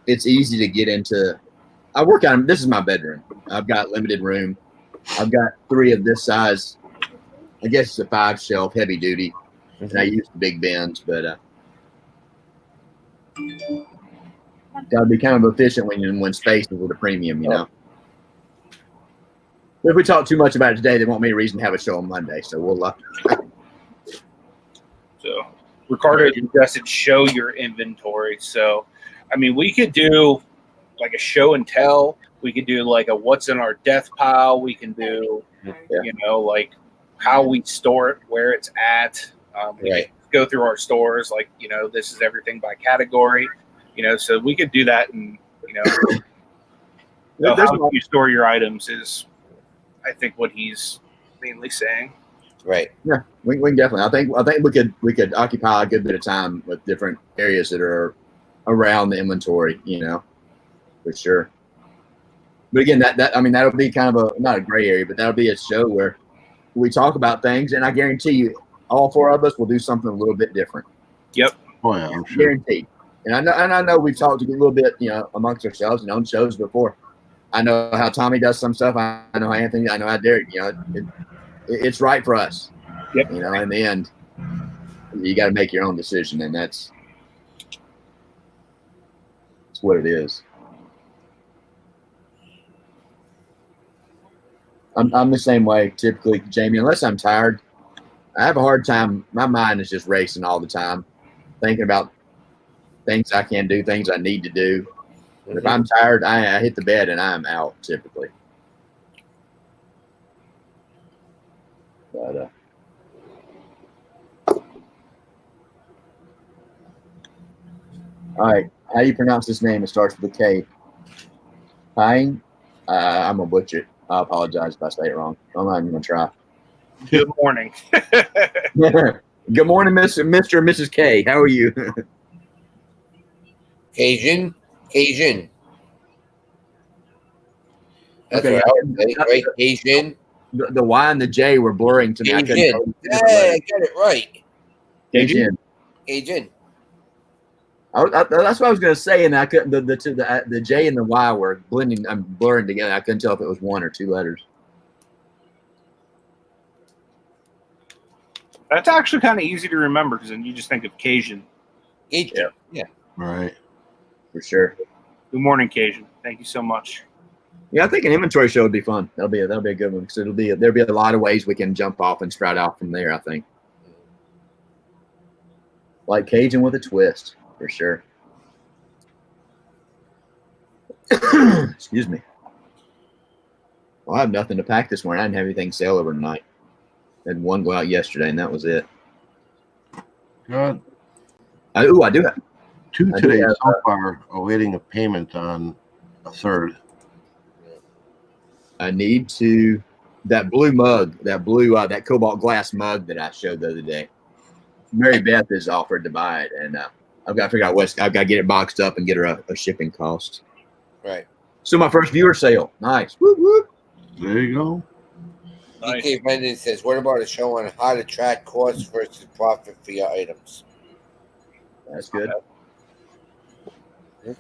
it's easy to get into. I work on, this is my bedroom. I've got limited room. I've got 3 of this size. I guess it's a 5 shelf, heavy duty. And I use the big bins, but got to be kind of efficient when space is with a premium, you know. But if we talk too much about it today, there won't be a reason to have a show on Monday. So we'll.
So Ricardo suggested show your inventory. So, I mean, we could do like a show and tell. We could do like a what's in our death pile. We can do, you know, like how we store it, where it's at. We could go through our stores, like, you know, this is everything by category, you know, so we could do that. And, you know, how you store your items is, I think, what he's mainly saying.
Right.
Yeah, we can definitely. I think we could occupy a good bit of time with different areas that are around the inventory, you know, for sure. But again, that I mean, that'll be kind of not a gray area, but that'll be a show where we talk about things, and I guarantee you, all 4 of us will do something a little bit different.
Yep.
Oh yeah, I'm sure.
Guaranteed. And I know we've talked a little bit, you know, amongst ourselves and on shows before. I know how Tommy does some stuff. I know how Anthony. I know how Derek. You know, it's right for us.
Yep.
You know, in the end, you got to make your own decision, and that's what it is. I'm the same way typically, Jamie. Unless I'm tired, I have a hard time. My mind is just racing all the time, thinking about things I can do, things I need to do. Mm-hmm. If I'm tired, I hit the bed and I'm out typically. But all right, how do you pronounce this name? It starts with a K. Pine. I'm a butcher. I apologize if I say it wrong. I'm not even gonna try.
Good morning.
Good morning, Mr. and Mrs. K. How are you?
Cajun. That's
okay,
what I would say, right? Cajun.
The Y and the J were blurring to me.
Cajun. I got it right.
Cajun. That's what I was going to say, and I couldn't. The J and the Y were blurring together. I couldn't tell if it was 1 or 2 letters.
That's actually kind of easy to remember because then you just think of Cajun.
Yeah.
Right.
For sure.
Good morning, Cajun. Thank you so much.
Yeah, I think an inventory show would be fun. That'll be a good one because there'll be a lot of ways we can jump off and sprout out from there. I think, like Cajun with a twist, for sure. Excuse me. Well, I have nothing to pack this morning. I didn't have anything sale over tonight. I had 1 go out yesterday, and that was it.
Good.
I do have
2 today so far, awaiting a payment on a 3rd.
I need to that blue mug, that cobalt glass mug that I showed the other day. Mary Beth has offered to buy it, and I've got to figure out I've got to get it boxed up and get her a shipping cost.
Right.
So my first viewer sale, nice. Whoop, whoop.
There you go.
Nice. DK Brendan says, "What about a show on how to track cost versus profit for your items?"
That's good.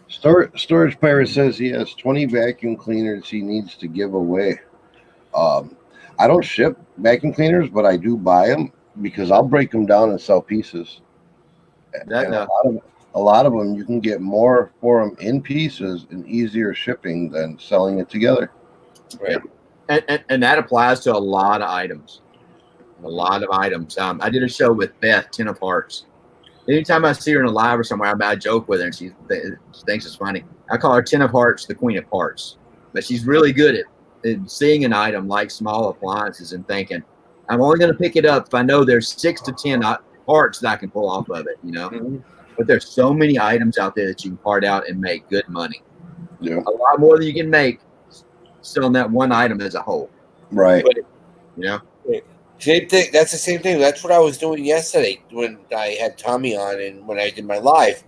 Storage Pirate says he has 20 vacuum cleaners he needs to give away. I don't ship vacuum cleaners, but I do buy them because I'll break them down and sell pieces. A lot of them, you can get more for them in pieces and easier shipping than selling it together.
Right.
And that applies to a lot of items. I did a show with Beth, 10 of Hearts. Anytime I see her in a live or somewhere, I joke with her, and she thinks it's funny. I call her 10 of Hearts, the Queen of Parts. But she's really good at seeing an item like small appliances and thinking, I'm only going to pick it up if I know there's 6 to 10 parts that I can pull off of it, you know? Mm-hmm. But there's so many items out there that you can part out and make good money.
Yeah.
A lot more than you can make selling that one item as a whole.
Right.
But,
you know?
Same thing. That's the same thing. That's what I was doing yesterday when I had Tommy on and when I did my live.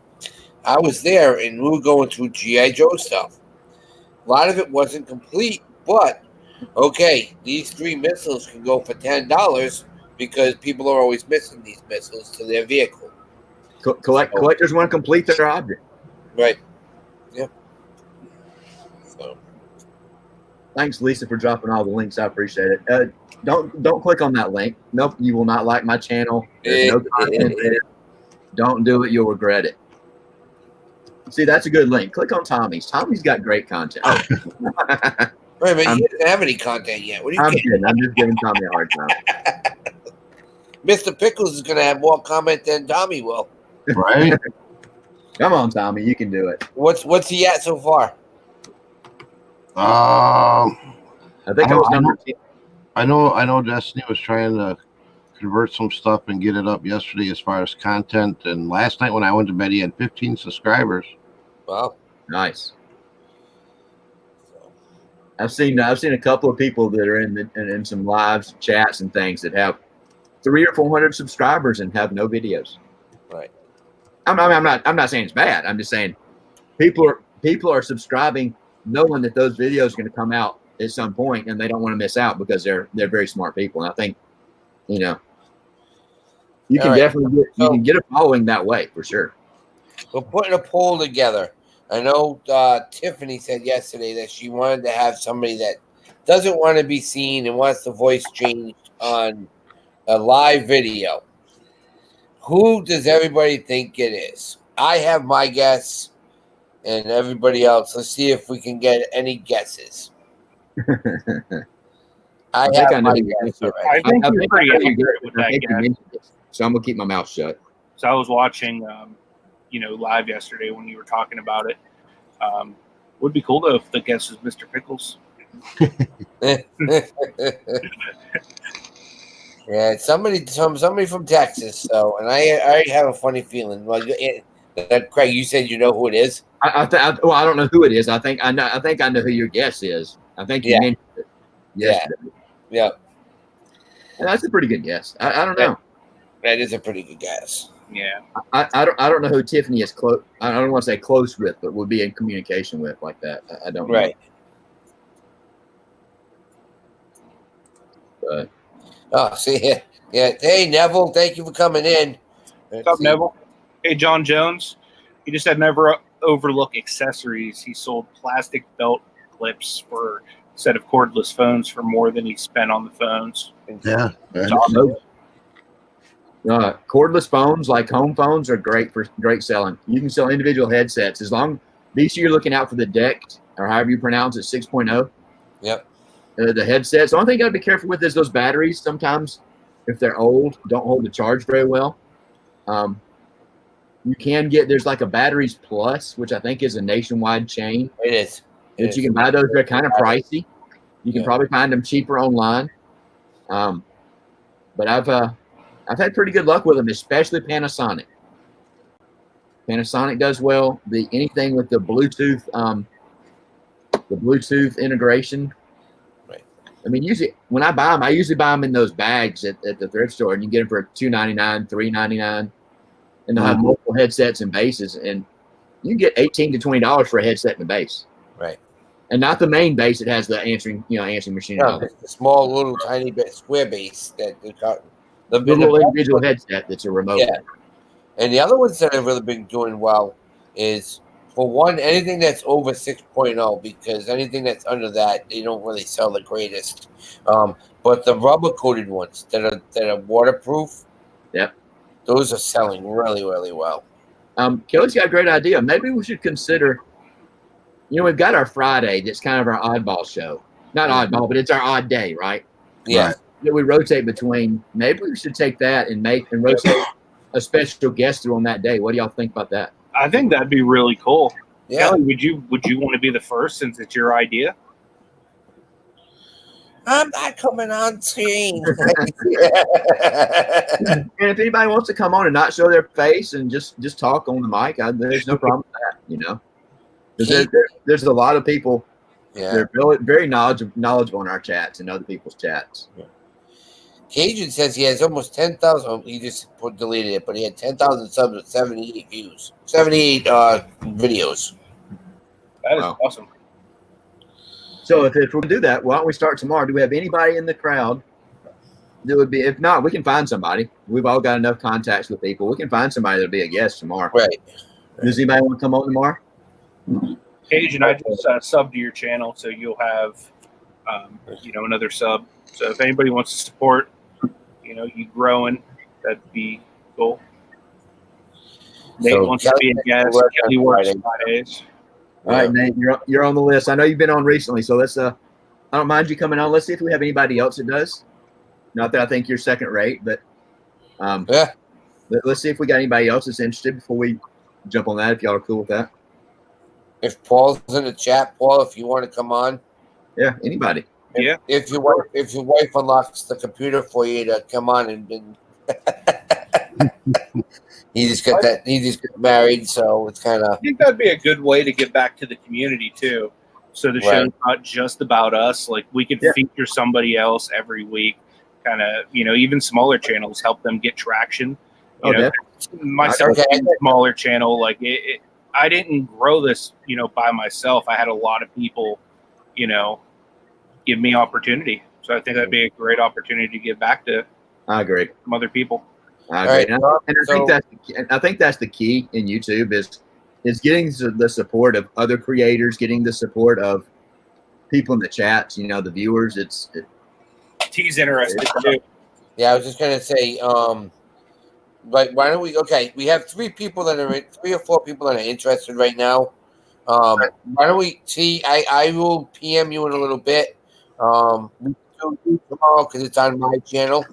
I was there and we were going through G.I. Joe stuff. A lot of it wasn't complete, but okay, these 3 missiles can go for $10 because people are always missing these missiles to their vehicle.
Collectors want to complete their object.
Right. Yep. So.
Thanks, Lisa, for dropping all the links. I appreciate it. Don't click on that link. Nope, you will not like my channel. There's no content there. Don't do it. You'll regret it. See, that's a good link. Click on Tommy's. Tommy's got great content. Oh.
Wait a minute, he doesn't have any content yet. What are you
I'm
kidding?
kidding. I'm just giving Tommy a hard time.
Mr. Pickles is going to have more comment than Tommy will.
Right?
Come on, Tommy. You can do it.
What's he at so far?
I think I was number 10.
I know Destiny was trying to convert some stuff and get it up yesterday as far as content. And last night when I went to bed, he had 15 subscribers.
Wow.
Nice. I've seen a couple of people that are in some lives, chats, and things that have 300 or 400 subscribers and have no videos.
Right.
I'm not saying it's bad. I'm just saying people are subscribing knowing that those videos are going to come out at some point, and they don't want to miss out because they're very smart people. And I think, you can definitely get a following that way for sure.
We're putting a poll together. I know Tiffany said yesterday that she wanted to have somebody that doesn't want to be seen and wants the voice changed on a live video. Who does everybody think it is? I have my guess, and everybody else. Let's see if we can get any guesses. I think I know your guess already.
I think you're pretty accurate with that guess.
So I'm gonna keep my mouth shut.
So I was watching, live yesterday when you were talking about it. Would be cool though if the guess is Mr. Pickles.
Yeah, somebody from Texas. So, and I have a funny feeling. Well, Craig, you said you know who it is.
I don't know who it is. I think I know who your guess is. I think you mentioned it.
Yeah.
And that's a pretty good guess. I don't know.
That is a pretty good guess.
Yeah.
I don't know who Tiffany is close. I don't want to say close with, but would be in communication with like that. I don't know.
Right.
But
See, yeah. Hey, Neville, thank you for coming in.
What's up, Neville? Hey, John Jones. He just said never overlook accessories. He sold plastic belt clips for a set of cordless phones for more than he spent on the phones.
Yeah.
Cordless phones, like home phones, are great selling. You can sell individual headsets as long. Be sure you're looking out for the DECT or however you pronounce it, 6.0.
Yep.
The headsets. The only thing you got to be careful with is those batteries. Sometimes, if they're old, don't hold the charge very well. You can get there's like a Batteries Plus, which I think is a nationwide chain.
It is.
You can buy those. They're kind of pricey. You can probably find them cheaper online. But I've had pretty good luck with them, especially Panasonic. Panasonic does well. Anything with the Bluetooth integration.
Right.
I mean, usually when I buy them, I usually buy them in those bags at the thrift store, and you get them for $2.99, $3.99, and they'll have multiple headsets and bases, and you can get $18 to $20 for a headset and a base.
Right.
And not the main base; it has the answering machine.
No, the small little tiny bit square base that they got.
The little individual headset that's a remote.
Yeah. And the other ones that have really been doing well is, for one, anything that's over 6.0, because anything that's under that, they don't really sell the greatest. But the rubber coated ones that are waterproof, those are selling really, really well.
Kelly's got a great idea. Maybe we should consider, we've got our Friday that's kind of our oddball show. Not oddball, but it's our odd day, right?
Yeah.
Right. That we rotate between. Maybe we should take that and rotate a special guest through on that day. What do y'all think about that?
I think that'd be really cool.
Yeah.
Kelly, would you want to be the first since it's your idea?
I'm not coming on screen.
And if anybody wants to come on and not show their face and just talk on the mic, there's no problem with that. Because there's a lot of people.
Yeah.
They're very, very knowledgeable in our chats and other people's chats.
Yeah. Cajun says he has almost 10,000. He just deleted it, but he had 10,000 subs with 78 views, 78 videos.
That is awesome.
So if we're going to do that, why don't we start tomorrow? Do we have anybody in the crowd It would be, if not, we can find somebody. We've all got enough contacts with people. We can find somebody that'll be a guest tomorrow.
Right.
Does anybody want to come on tomorrow?
Cajun, I just subbed to your channel, so you'll have, another sub. So if anybody wants to support, you growing, that'd be cool. Nate wants to be a guest. Kelly works Fridays.
All right, Nate, you're on the list. I know you've been on recently, so let's. I don't mind you coming on. Let's see if we have anybody else that does. Not that I think you're second rate, but let's see if we got anybody else that's interested before we jump on that. If y'all are cool with that.
If Paul's in the chat, Paul, if you want to come on.
Yeah, anybody.
If your wife unlocks the computer for you to come on and he just got married, so it's kind of.
I think that'd be a good way to get back to the community too. So the show's not just about us. Like we could feature somebody else every week. Kind of, even smaller channels help them get traction. Myself, smaller channel, like I didn't grow this, by myself. I had a lot of people, give me opportunity. So I think that'd be a great opportunity to give back to.
I agree.
Some other people.
I agree. I think that's the key in YouTube is getting the support of other creators, getting the support of people in the chats. The viewers.
T's interested too.
Yeah, I was just gonna say, but why don't we? Okay, we have 3 or 4 people that are interested right now. Why don't we see? I will PM you in a little bit. We will do tomorrow because it's on my channel.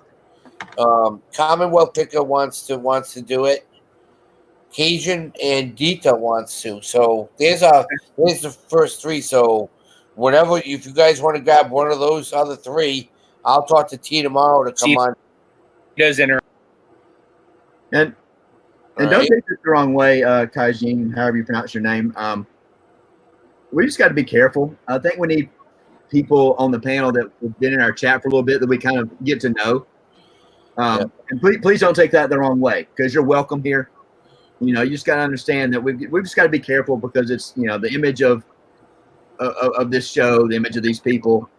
Commonwealth Picker wants to do it. Cajun and Dita wants to. So there's the first 3. So whatever, if you guys want to grab one of those other 3, I'll talk to T tomorrow to come on.
Does enter.
And don't take this the wrong way, Kaijin, however you pronounce your name. We just got to be careful. I think we need people on the panel that have been in our chat for a little bit that we kind of get to know. And please don't take that the wrong way because you're welcome here. You just got to understand that we've just got to be careful because it's the image of this show, the image of these people.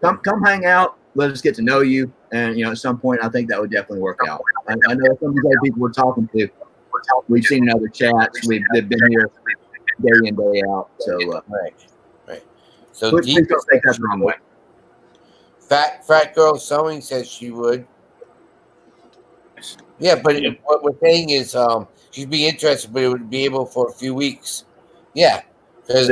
Come hang out. Let us get to know you, and at some point, I think that would definitely work out. I know some of these other people we're talking to. We've seen in other chats. They've been here day in, day out. So
right. So
please don't take that the wrong way.
Fat girl sewing says she would. Yeah, but what we're saying is she'd be interested, but it would be able for a few weeks. Yeah.
So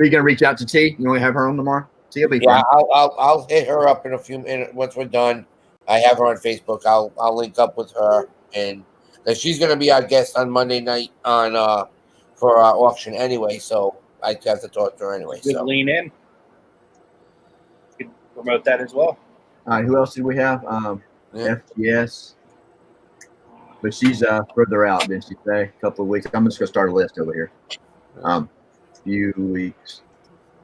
you're gonna reach out to T? You want to have her on tomorrow? T will be fine.
I'll hit her up in a few minutes once we're done. I have her on Facebook. I'll link up with her, and she's gonna be our guest on Monday night for our auction anyway. So I have to talk to her anyway. So
lean in. You could promote that as well.
All right. Who else did we have? FTS. But she's further out, didn't she say? A couple of weeks. I'm just gonna start a list over here. Few weeks.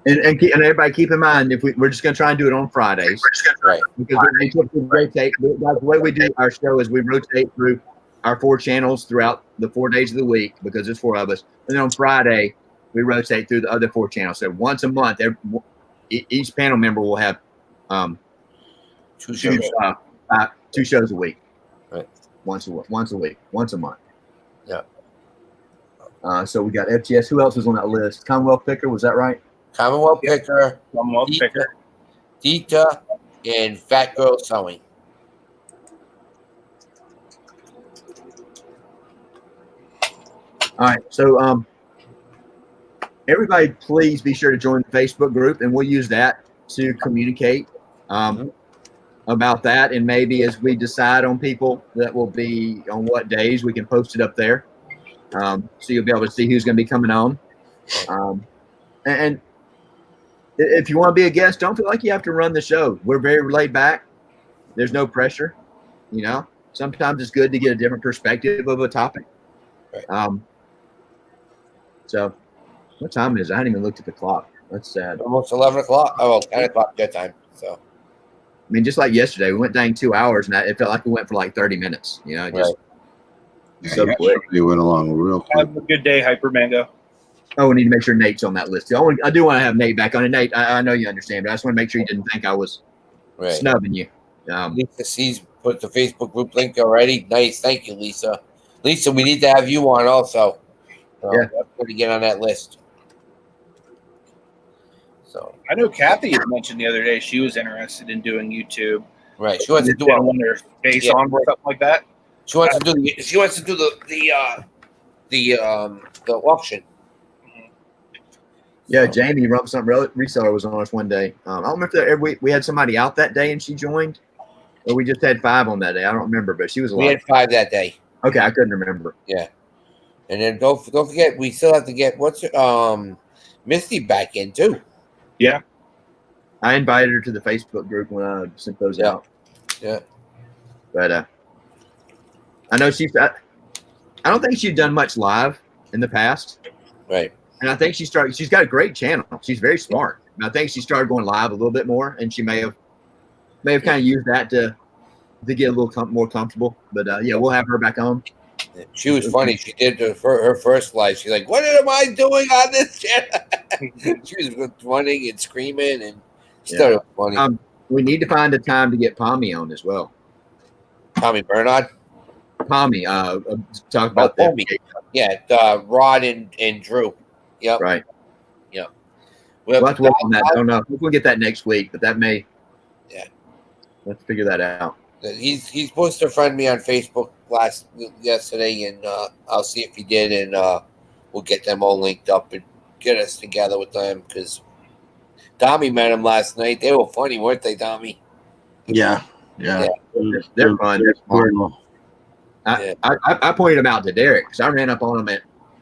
And everybody keep in mind we're just gonna try and do it on Fridays.
Right.
Because we typically rotate. The way we do our show is we rotate through our 4 channels throughout the 4 days of the week because there's 4 of us. And then on Friday we rotate through the other 4 channels. So once a month, each panel member will have 2 shows a week.
Right.
Once a week, once a month.
Yeah.
So we got FTS. Who else was on that list? Commonwealth Picker, was that right?
Commonwealth Picker,
Picker,
Dita, and Fat Girl Sewing.
All right. So everybody, please be sure to join the Facebook group, and we'll use that to communicate about that. And maybe as we decide on people that will be on what days, we can post it up there. So you'll be able to see who's going to be coming on. And if you want to be a guest, don't feel like you have to run the show. We're very laid back. There's no pressure. Sometimes it's good to get a different perspective of a topic.
Right.
So what time is it? I hadn't even looked at the clock. That's sad.
Almost 11 o'clock. Oh, well, 10 o'clock that time. So,
I mean, just like yesterday, we went dang 2 hours, and it felt like we went for like 30 minutes. So quick.
You went along real quick.
Have a good day, Hyper Mango.
Oh, we need to make sure Nate's on that list too. I do want to have Nate back on. And Nate, I know you understand, but I just want to make sure you didn't think I was snubbing you.
Lisa C's put the Facebook group link already. Nice, thank you, Lisa. Lisa, we need to have you on also.
Yeah.
That's good to get on that list. So
I know Kathy had mentioned the other day she was interested in doing YouTube.
right, she wants to do
Didn't want her face
Yeah.
on or something like that.
She wants to do the auction.
Yeah,
So,
Jamie from some reseller was on us one day. I don't remember if we had somebody out that day and she joined, or we just had 5 on that day. I don't remember, but she was a
we
lot.
had 5 that day.
Okay, I couldn't remember.
Yeah, and then don't forget we still have to get Misty back in too.
Yeah.
I invited her to the Facebook group when I sent those out.
Yeah,
But I know I don't think she'd done much live in the past.
right.
And I think she's got a great channel. She's very smart. And I think she started going live a little bit more, and she may have kind of used that to get a little more comfortable. But yeah, we'll have her back on.
She was funny. She did her first live. She's like, "What am I doing on this channel?" She was running and screaming, and she thought it was funny.
We need to find a time to get Pommy on as well.
Tommy Bernard.
Pommy, talk about that.
Yeah, Rod and Drew. Yep.
Right.
Yep.
We'll have to work on that. I don't know. We'll get that next week, but that may.
Yeah.
Let's figure that out.
He's supposed to friend me on Facebook yesterday, and I'll see if he did, and we'll get them all linked up and get us together with them because Tommy met him last night. They were funny, weren't they, Tommy?
Yeah.
They're fun. They're smart. I pointed them out to Derek because I ran up on them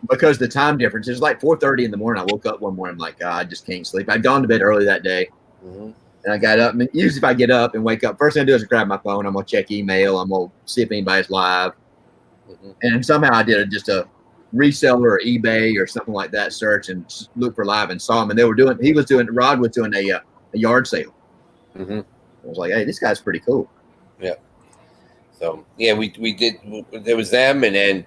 because the time difference is like 4:30 in the morning. I woke up one morning, I'm like, I just can't sleep. I'd gone to bed early that day.
Mm-hmm.
And I got up, and usually if I get up and wake up, first thing I do is grab my phone. I'm going to check email. I'm going to see if anybody's live. Mm-hmm. And somehow I did just a reseller or eBay or something like that search and look for live and saw him. And Rod was doing a yard sale.
Mm-hmm.
I was like, hey, this guy's pretty cool.
Yeah. So, yeah, we did. There was them, and then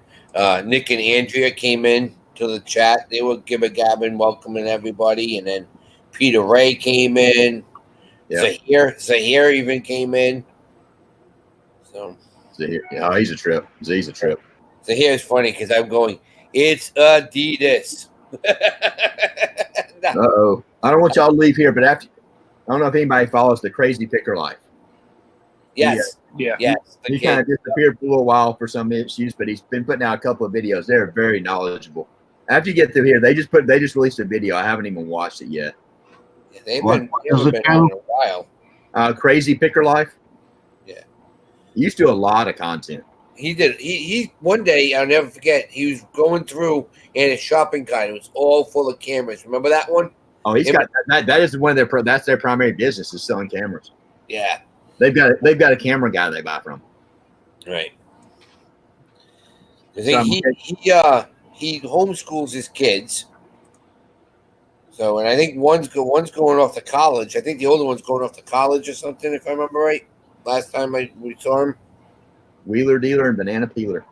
Nick and Andrea came in to the chat. They were gabbing, welcoming everybody. And then Peter Ray came in. Yeah. Zahir even came in. So
Zahir, yeah, he's a trip.
Zahir's funny because I'm going, it's Adidas.
Uh-oh. I don't want y'all to leave here, but I don't know if anybody follows the Crazy Picker Life.
Yes.
Yeah.
Yes.
He kind of disappeared for a little while for some issues, but he's been putting out a couple of videos. They're very knowledgeable. After you get through here, they just released a video. I haven't even watched it yet.
Yeah, they've been on a while.
Crazy Picker Life.
Yeah.
He used to do a lot of content.
He did. He one day, I'll never forget, he was going through in a shopping cart. It was all full of cameras. Remember that one?
Oh, he's got that. That is one of that's their primary business is selling cameras.
Yeah. They've
got a camera guy they buy from.
Right. He homeschools his kids. So, and I think one's going off to college. I think the older one's going off to college or something, if I remember right. Last time we saw him.
Wheeler Dealer and Banana Peeler.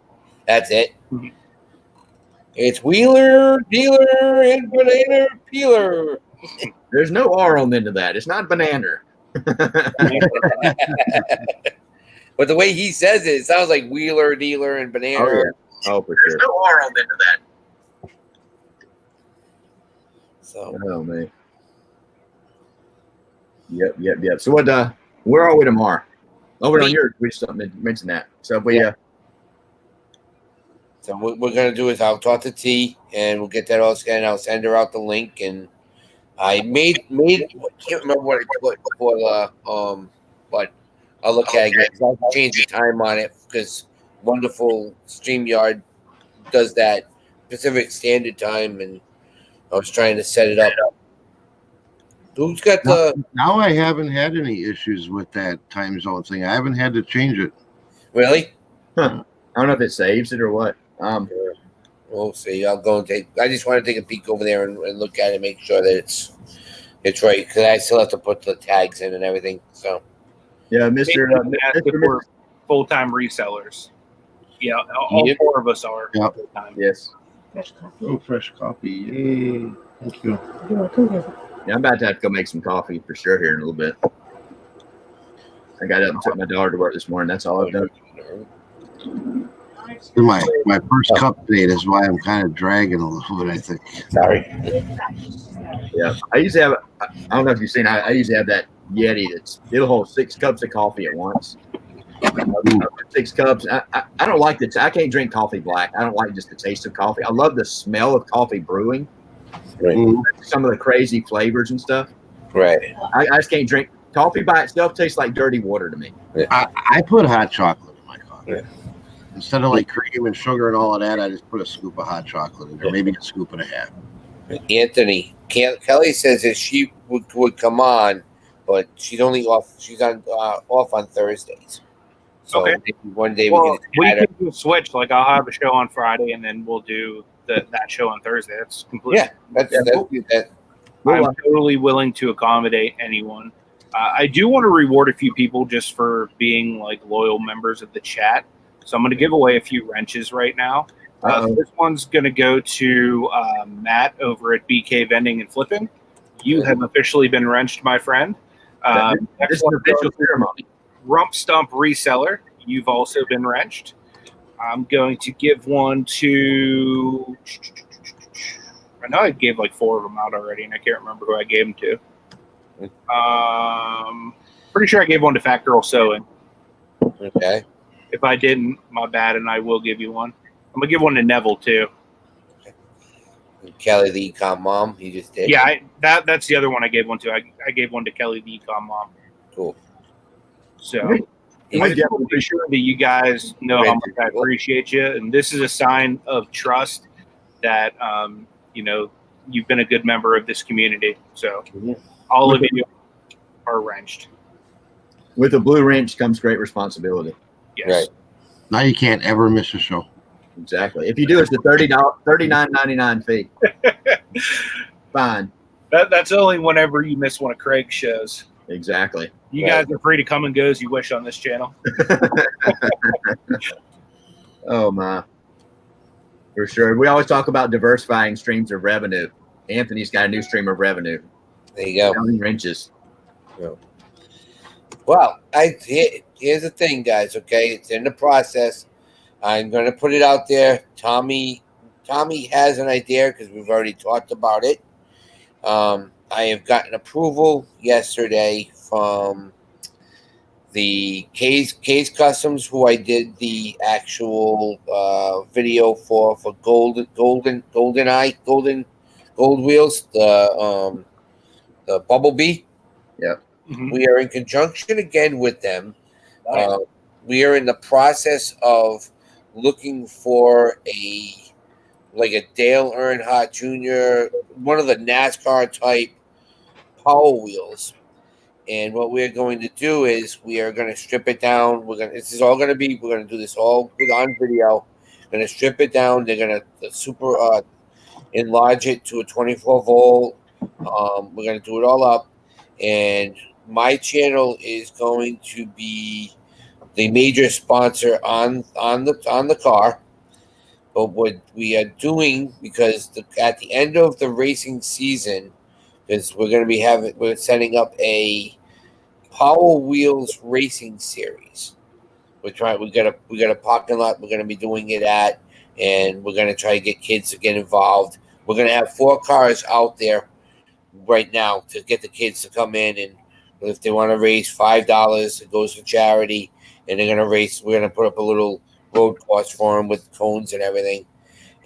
That's it. Mm-hmm. It's Wheeler Dealer and Banana Peeler.
There's no R on the end of that. It's not banana.
But the way he says it sounds like Wheeler Dealer and Banana.
Oh, yeah. Oh, for sure.
There's no R on the end of that. So.
Oh, man. Yep. So what? Where are we tomorrow? Over on yours, we just mentioned that. So we.
So what we're gonna do is I'll talk to T and we'll get that all scanned. I'll send her out the link, and I made. I can't remember what I put before but I'll look at it again. I'll change the time on it because wonderful StreamYard does that Pacific Standard Time, and I was trying to set it up. Who's got the?
Now I haven't had any issues with that time zone thing. I haven't had to change it.
Really?
Huh. I don't know if it saves it or what.
We'll see. I'll go and take. I just want to take a peek over there and look at it, make sure that it's right, because I still have to put the tags in and everything. So.
Yeah, Mr.
We're full-time resellers. Yeah, all four of us are full-time.
Yes.
Fresh coffee. Oh, fresh coffee. Yay. Thank you.
Yeah, I'm about to have to go make some coffee for sure here in a little bit. I got up and took my daughter to work this morning. That's all I've done.
My first cup date is why I'm kind of dragging a little bit, I think.
Sorry.
Yeah, I usually have. I don't know if you've seen. I usually have that Yeti it'll hold 6 cups of coffee at once. 6 cups. I don't like I can't drink coffee black. I don't like just the taste of coffee. I love the smell of coffee brewing.
Right.
Some of the crazy flavors and stuff.
Right.
I just can't drink coffee by itself. Tastes like dirty water to me.
I put hot chocolate in my coffee.
Yeah.
Instead of like cream and sugar and all of that, I just put a scoop of hot chocolate in there, maybe a scoop and a half.
Anthony, Kelly says that she would come on, but she's only off. She's off on Thursdays. So
Okay.
maybe one day
Well, we
can
can do a switch. Like I'll have a show on Friday, and then we'll do that show on Thursday. That's completely.
that.
I'm totally willing to accommodate anyone. I do want to reward a few people just for being like loyal members of the chat. So I'm going to give away a few wrenches right now. This one's going to go to Matt over at BK Vending and Flipping. You have officially been wrenched, my friend. Next one goes to Rump Stump Reseller. You've also been wrenched. I'm going to give one to... I know I gave like 4 of them out already, and I can't remember who I gave them to. Pretty sure I gave one to Fat Girl Sewing.
Okay.
If I didn't, my bad, and I will give you one. I'm going to give one to Neville, too.
Kelly, the econ mom, you just did.
Yeah, that's the other one I gave one to. I gave one to Kelly, the econ mom.
Cool.
So I just want to be sure that you guys know how much I appreciate you, and this is a sign of trust that you've been a good member of this community. So all of you are wrenched.
With a blue wrench comes great responsibility.
Yes.
Right.
Now you can't ever miss a show.
Exactly. If you do, it's the $39.99 fee. Fine.
That's only whenever you miss one of Craig's shows.
Exactly.
You guys are free to come and go as you wish on this channel.
Oh my. For sure. We always talk about diversifying streams of revenue. Anthony's got a new stream of revenue.
There you go.
Wrenches.
Well, here's the thing, guys. Okay, it's in the process. I'm going to put it out there. Tommy has an idea because we've already talked about it. I have gotten approval yesterday from the Case Customs, who I did the actual video for gold wheels, the Bumblebee.
Yep.
Mm-hmm. We are in conjunction again with them. We are in the process of looking for a Dale Earnhardt Jr., one of the NASCAR type power wheels. And what we're going to do is we are going to strip it down. We're going to do this all on video. Going to strip it down. They're going to enlarge it to a 24 volt. We're going to do it all up. And my channel is going to be the major sponsor on the car. But what we are doing, because at the end of the racing season, because we're setting up a Power Wheels racing series. We got a parking lot we're going to be doing it at, and we're going to try to get kids to get involved. We're going to have 4 cars out there right now to get the kids to come in, and if they want to race $5, it goes to charity, and they're going to race. We're going to put up a little road course for them with cones and everything,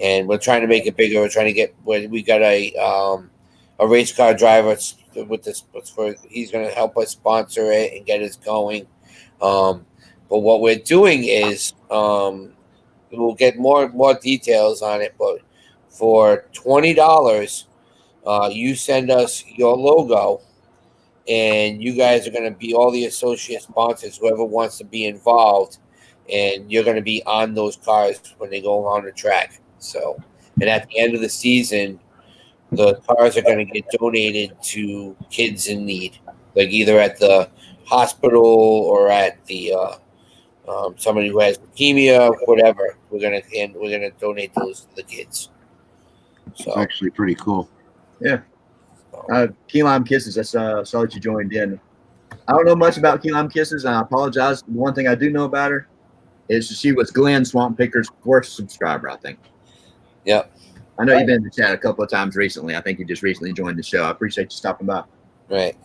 and we're trying to make it bigger. We're trying to get. We got a race car driver with this. He's going to help us sponsor it and get us going. But what we're doing is we'll get more details on it. But for $20, you send us your logo, and you guys are going to be all the associate sponsors, whoever wants to be involved, and you're going to be on those cars when they go on the track. So, and at the end of the season, the cars are going to get donated to kids in need, like either at the hospital or at the somebody who has leukemia, whatever. We're gonna donate those to the kids. So
It's actually pretty cool.
Yeah. Key Lime Kisses. I saw that you joined in. I don't know much about Key Lime Kisses, and I apologize. The one thing I do know about her is she was Glenn Swamp Picker's first subscriber, I think.
Yep.
I know you've been in the chat a couple of times recently. I think you just recently joined the show. I appreciate you stopping by.
Right.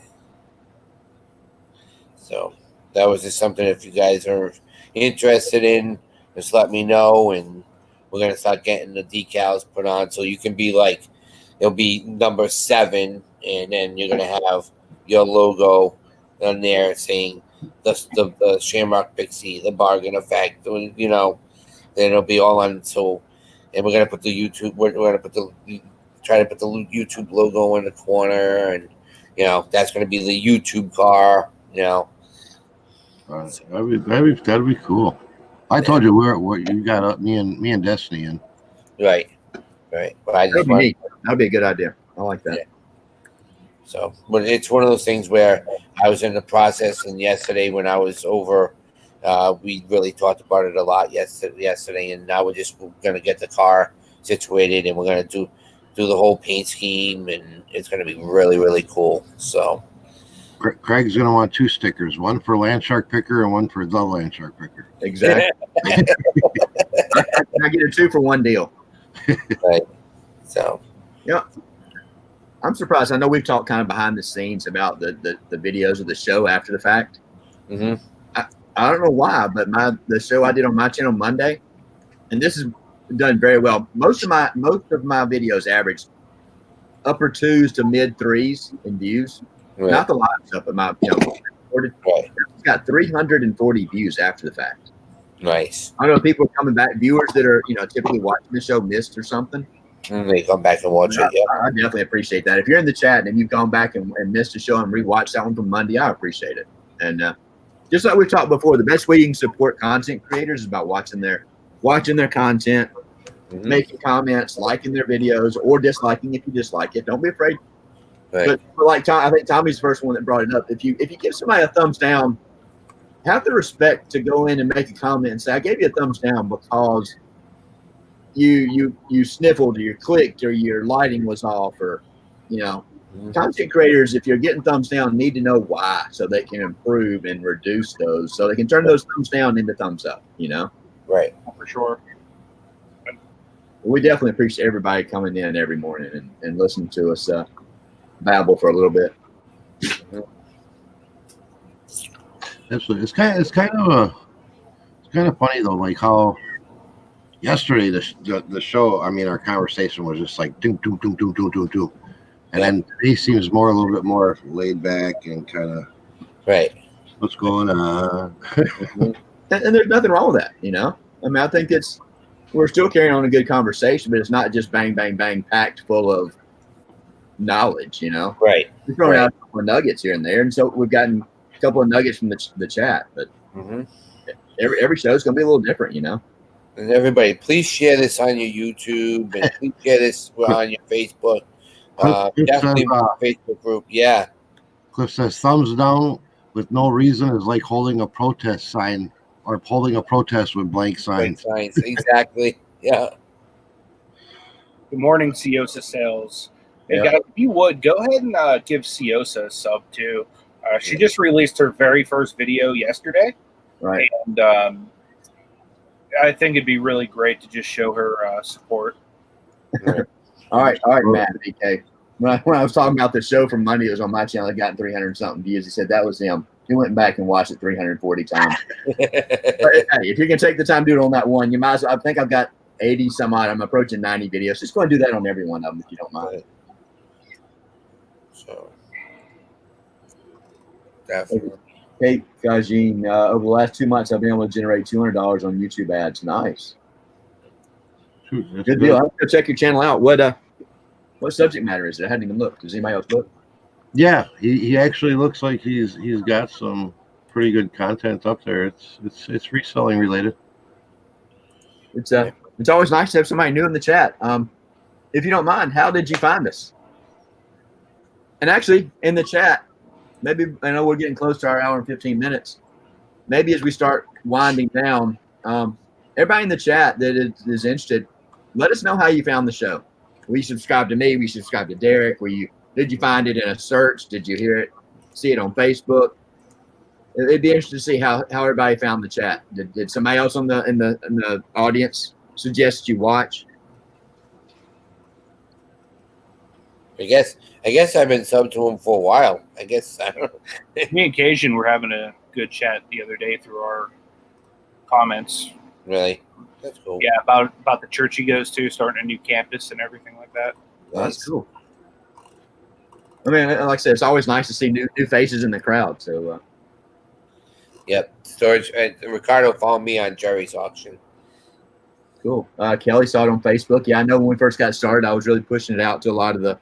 So that was just something, if you guys are interested in, just let me know, and we're gonna start getting the decals put on, so you can be like, it'll be number 7, and then you're gonna have your logo on there saying the Shamrock Pixie, the bargain effect, you know. Then it'll be all on. So, and we're gonna put the YouTube. We're gonna try to put the YouTube logo in the corner, and you know that's gonna be the YouTube car. You know.
That'd be cool. I told you what you got up me and Destiny in.
Right. But I just
that'd be a good idea. I like that.
Yeah. So, but it's one of those things where I was in the process, and yesterday when I was over, we really talked about it a lot yesterday, and now we're gonna get the car situated, and we're gonna do the whole paint scheme, and it's gonna be really, really cool. So.
Craig's going to want 2 stickers, one for Landshark Picker and one for the Landshark Picker.
Exactly. I get a 2 for 1 deal.
Right. So.
Yeah. I'm surprised. I know we've talked kind of behind the scenes about the videos of the show after the fact.
Mm-hmm.
I don't know why, but the show I did on my channel Monday, and this is done very well. Most of my videos average upper 2s to mid 3s in views. Right. Not the live stuff, but my it's got 340 views after the fact.
Nice.
I don't know if people are coming back, viewers that are typically watching the show missed or something.
They come back and watch it. Yeah,
I definitely appreciate that. If you're in the chat and you've gone back and missed a show and rewatched that one from Monday, I appreciate it. And just like we've talked before, the best way you can support content creators is about watching their content, making comments, liking their videos, or disliking if you dislike it. Don't be afraid. Right. But like I think Tommy's the first one that brought it up. If you give somebody a thumbs down, have the respect to go in and make a comment and say, "I gave you a thumbs down because you sniffled, or you clicked, or your lighting was off," or content creators, if you're getting thumbs down, need to know why, so they can improve and reduce those, so they can turn those thumbs down into thumbs up.
Right,
for sure.
We definitely appreciate everybody coming in every morning and listening to us babble for a little bit.
Absolutely. It's kind of funny though, like how yesterday the show, I mean, our conversation was just like doom doom doom doom doom doom doom, and then today seems a little bit more laid back and kind of what's going on.
And there's nothing wrong with that, I mean, I think we're still carrying on a good conversation, but it's not just bang bang bang packed full of knowledge,
Right.
We're throwing out a couple of nuggets here and there, and so we've gotten a couple of nuggets from the chat, but every show is going to be a little different,
And everybody, please share this on your YouTube, and please share this on your Facebook. Definitely our Facebook group. Yeah.
Cliff says thumbs down with no reason is like holding a protest sign or holding a protest with blank signs.
Exactly. Yeah.
Good morning, Ciosa Sales. Hey guys, if you would go ahead and give Ciosa a sub too. She just released her very first video yesterday,
right?
And I think it'd be really great to just show her support.
All right, Matt. BK. When I was talking about the show from Monday, it was on my channel. I got 300 something views. He said that was him. He went back and watched it 340 times. But, hey, if you can take the time to do it on that one, you might as well. I think I've got 80 some odd. I'm approaching 90 videos. Just go and do that on every one of them if you don't mind.
So, definitely.
Hey, Gajin, over the last 2 months, I've been able to generate $200 on YouTube ads. Nice. Good deal. I'll go check your channel out. What subject matter is it? I hadn't even looked. Does anybody else look?
Yeah, he actually looks like he's got some pretty good content up there. It's reselling related.
It's always nice to have somebody new in the chat. If you don't mind, how did you find us? And actually, in the chat, maybe I know we're getting close to our hour and 15 minutes. Maybe as we start winding down, everybody in the chat that is interested, let us know how you found the show. Will you subscribe to me? Will you subscribe to Derek? Did you find it in a search? Did you hear it? See it on Facebook? It'd be interesting to see how everybody found the chat. Did somebody else in the audience suggest you watch?
I guess I've been subbed to him for a while. I guess I don't know.
Me and Cajun were having a good chat the other day through our comments.
Really, that's cool.
Yeah, about the church he goes to, starting a new campus and everything like that.
Oh, that's cool. I mean, like I said, it's always nice to see new faces in the crowd. So,
yep. Storage. Ricardo followed me on Jerry's auction.
Cool. Kelly saw it on Facebook. Yeah, I know when we first got started, I was really pushing it out to a lot of the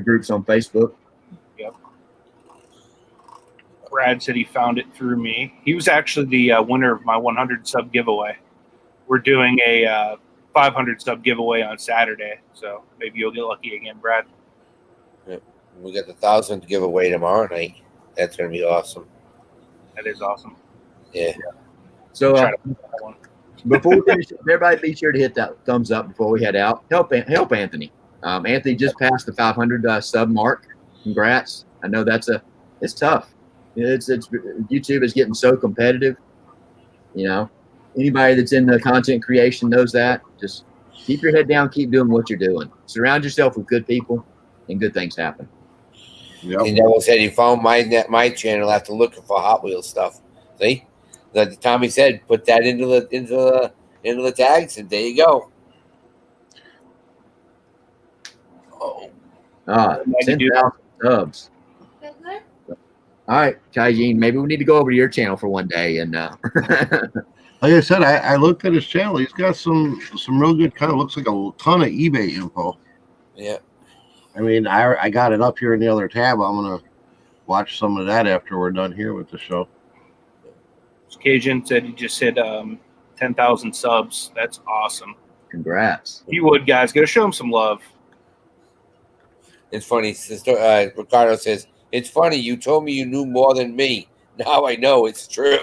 groups on Facebook.
Yep. Brad said he found it through me. He was actually the winner of my 100 sub giveaway. We're doing a 500 sub giveaway on Saturday, so maybe you'll get lucky again, Brad.
Yep. We got the 1,000 giveaway tomorrow night. That's going to be awesome.
That is awesome.
Yeah.
So before we finish, everybody be sure to hit that thumbs up before we head out. Help Anthony. Anthony just passed the 500 sub mark. Congrats. I know it's tough. It's YouTube is getting so competitive. You know, anybody that's in the content creation knows that. Just keep your head down, keep doing what you're doing. Surround yourself with good people, and good things happen.
Yep.
And Neville said he found my channel after looking for Hot Wheels stuff. See, like Tommy said, put that into the tags, and there you go. Oh,
10,000 subs. All right, Kaijin, maybe we need to go over to your channel for one day. And
like I said, I looked at his channel. He's got some real good, kind of looks like a ton of eBay info.
Yeah.
I mean, I got it up here in the other tab. I'm gonna watch some of that after we're done here with the show.
Cajun said he just hit 10,000 subs. That's awesome.
Congrats.
If you would, guys, go show him some love.
It's funny. Sister Ricardo says, "It's funny. You told me you knew more than me. Now I know it's true."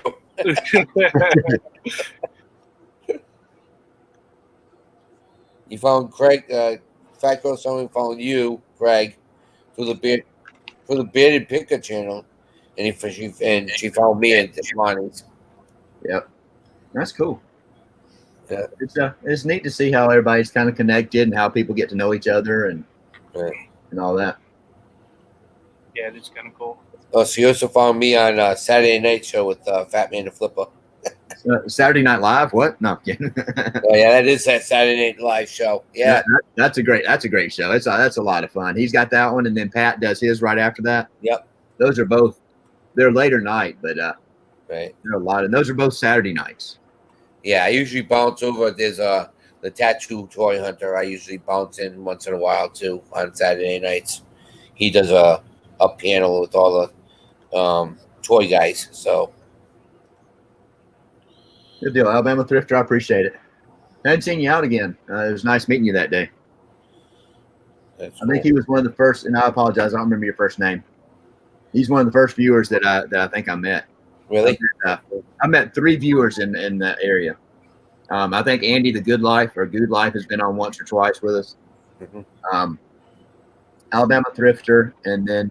You found Craig. Fat Girl Sewing found you, Craig, through the Bearded Picker channel, and she found me at Monty's.
Yep, that's cool.
Yeah.
It's neat to see how everybody's kind of connected and how people get to know each other and all that.
Yeah, it's kind of cool.
Oh, she also found me on Saturday Night Show with Fat Man and Flipper.
Saturday Night Live? What? No, I'm kidding.
Oh yeah, that is that Saturday Night Live show. Yeah,
that's a great show. That's a lot of fun. He's got that one, and then Pat does his right after that.
Yep.
Those are both. They're later night, but
right.
There are a lot, and those are both Saturday nights.
Yeah, I usually bounce over. There's the Tattoo Toy Hunter. I usually bounce in once in a while too on Saturday nights. He does a panel with all the toy guys. So.
Good deal, Alabama Thrifter. I appreciate it. I hadn't seen you out again. It was nice meeting you that day.
That's
I think he was one of the first, and I apologize, I don't remember your first name. He's one of the first viewers that I think I met.
Really?
I met 3 viewers in that area. I think Andy the Good Life has been on once or twice with us.
Mm-hmm.
Alabama Thrifter, and then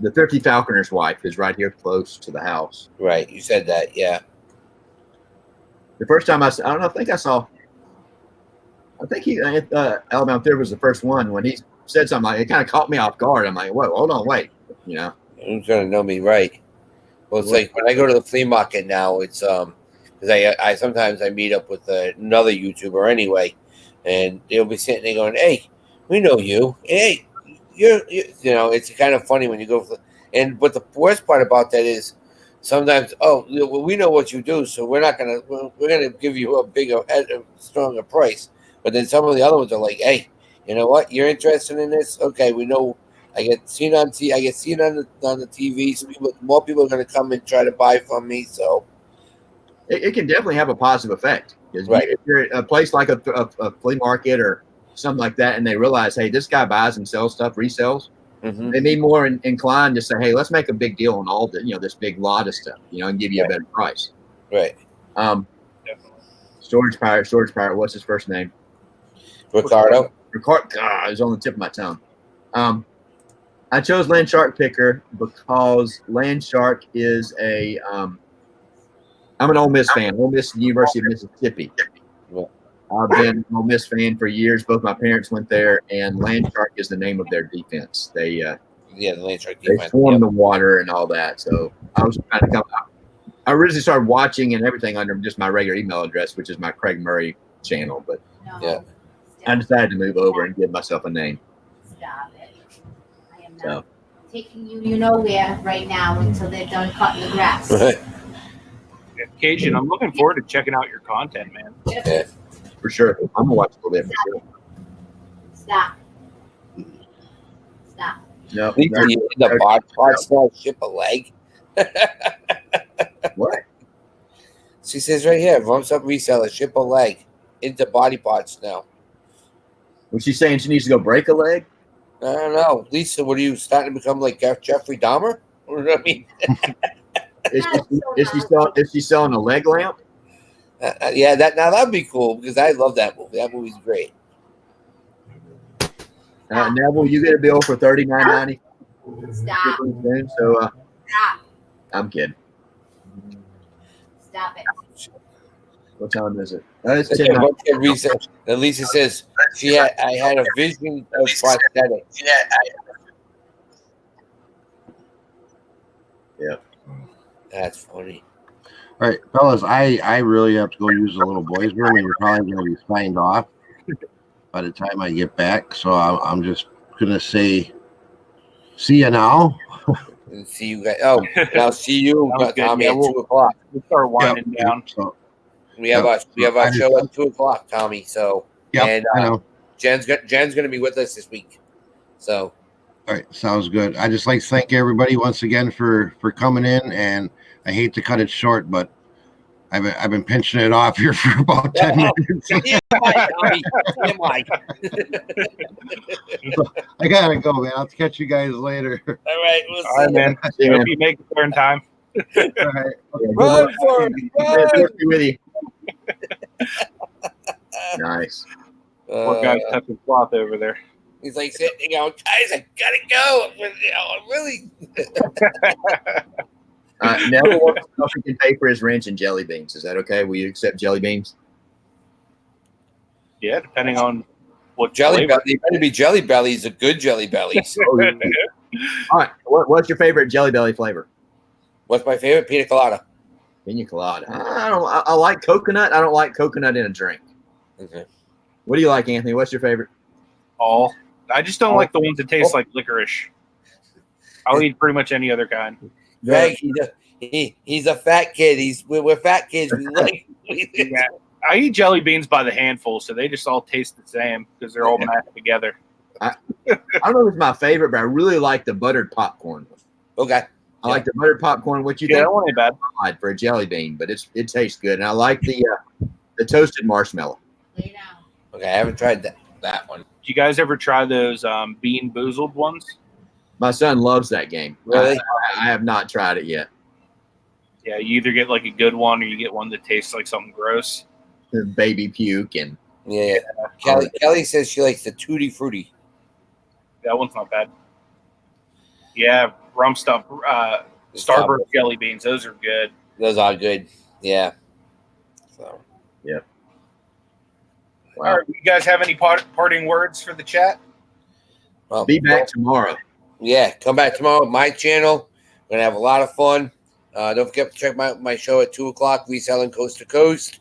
the Thrifty Falconer's wife is right here close to the house.
Right, you said that, yeah.
The first time I think Alabama Thrifter was the first one. When he said something, like, it kind of caught me off guard. I'm like, whoa, hold on, wait, you know.
Who's gonna know me, right? Well, it's like when I go to the flea market now, it's because I sometimes I meet up with another YouTuber anyway, and they'll be sitting there going, "Hey, we know you. Hey, you know." It's kind of funny when you go, but the worst part about that is sometimes, well, we know what you do, so we're gonna give you a bigger, stronger price. But then some of the other ones are like, "Hey, you know what? You're interested in this? Okay, we know." I get seen on the TV. So more people are going to come and try to buy from me. So
it can definitely have a positive effect.
Right.
If you're at a place like a flea market or something like that, and they realize, hey, this guy buys and sells stuff, resells, they be more inclined to say, hey, let's make a big deal on all the, this big lot of stuff, and give you a better price.
Right.
Storage Pirate. What's his first name?
Ricardo.
God, it was on the tip of my tongue. I chose Landshark picker because Landshark is a I'm an Ole Miss fan. Ole Miss, University of Mississippi. I've been an Ole Miss fan for years. Both my parents went there, and Landshark is the name of their defense. They
the Landshark
they
defense.
swarm the water and all that. So I was trying to come. I originally started watching and everything under just my regular email address, which is my Craig Murray channel. But
Yeah.
I decided to move over and give myself a name.
Stop it. I am not taking you nowhere right now until they're done cutting the grass.
Cajun, I'm looking forward to checking out your content, man.
Yeah.
For sure. I'm going to watch a little bit for sure.
Stop. Stop.
No,
Leave the body smell ship a leg.
What?
She says right here, rumps up reseller, ship a leg into body parts now.
Was she saying she needs to go break a leg?
I don't know. Lisa, what are you starting to become like Jeffrey Dahmer? What do I mean?
Is she selling a leg lamp?
Yeah, that'd be cool because I love that movie. That movie's great.
Neville, you get a bill for $39.90.
Stop.
So
Stop.
I'm kidding.
Stop it.
What time is it? It's
Okay,
10.
what's the reason? And Lisa says I had a vision of prosthetics.
Yeah.
That's funny.
All right, fellas, I really have to go use the little boys' room, and you're probably going to be signed off by the time I get back. So I'm just going to say, see you now.
And see you guys. Oh, now see you, Tommy, at 2 o'clock.
We'll start winding down.
So,
We have our show at 2 o'clock, Tommy. So
I know.
Jen's gonna be with us this week. So
All right, sounds good. I just like to thank everybody once again for coming in, and I hate to cut it short, but I've been pinching it off here for about 10 minutes. I gotta go, man. I'll catch you guys later.
All right, we'll see.
All right, man. Hope you make it there in time.
All right.
Run for it, run.
With you. Nice.
Poor guy's touching cloth over there.
He's like sitting, guys, I gotta go. I'm really.
Neville wants to know if he can pay for his wrench and jelly beans. Is that okay? Will you accept jelly beans?
Yeah, depending on what
Jelly
flavor.
belly. Better be Jelly Bellies, a good Jelly Bellies.
Oh, yeah. All right. What's your favorite Jelly Belly flavor?
What's my favorite? Pina colada.
Pina colada. I like coconut. I don't like coconut in a drink.
Okay.
What do you like, Anthony? What's your favorite?
All. I just don't like the ones that taste like licorice. I'll eat pretty much any other kind.
Greg, he's a fat kid. We're fat kids. We like.
Yeah. I eat jelly beans by the handful, so they just all taste the same because they're all mashed together.
I don't know if it's my favorite, but I really like the buttered popcorn.
Okay.
I like the buttered popcorn. What you
Yeah,
think?
that one ain't bad.
Odd for a jelly bean, but it tastes good. And I like the toasted marshmallow.
Lay down.
Okay, I haven't tried that one.
Do you guys ever try those bean boozled ones?
My son loves that game.
Really?
I have not tried it yet.
Yeah, you either get like a good one or you get one that tastes like something gross.
The baby puke and
Yeah. Kelly says she likes the Tutti Frutti.
That one's not bad. Yeah, rum stuff, Starburst jelly beans. Those are good.
Those are good. Yeah. So.
Yep.
All right, you guys have any parting words for the chat?
Well,
be back tomorrow.
Yeah, come back tomorrow. My channel. We're gonna have a lot of fun. Don't forget to check my show at 2 o'clock. Reselling Coast to Coast.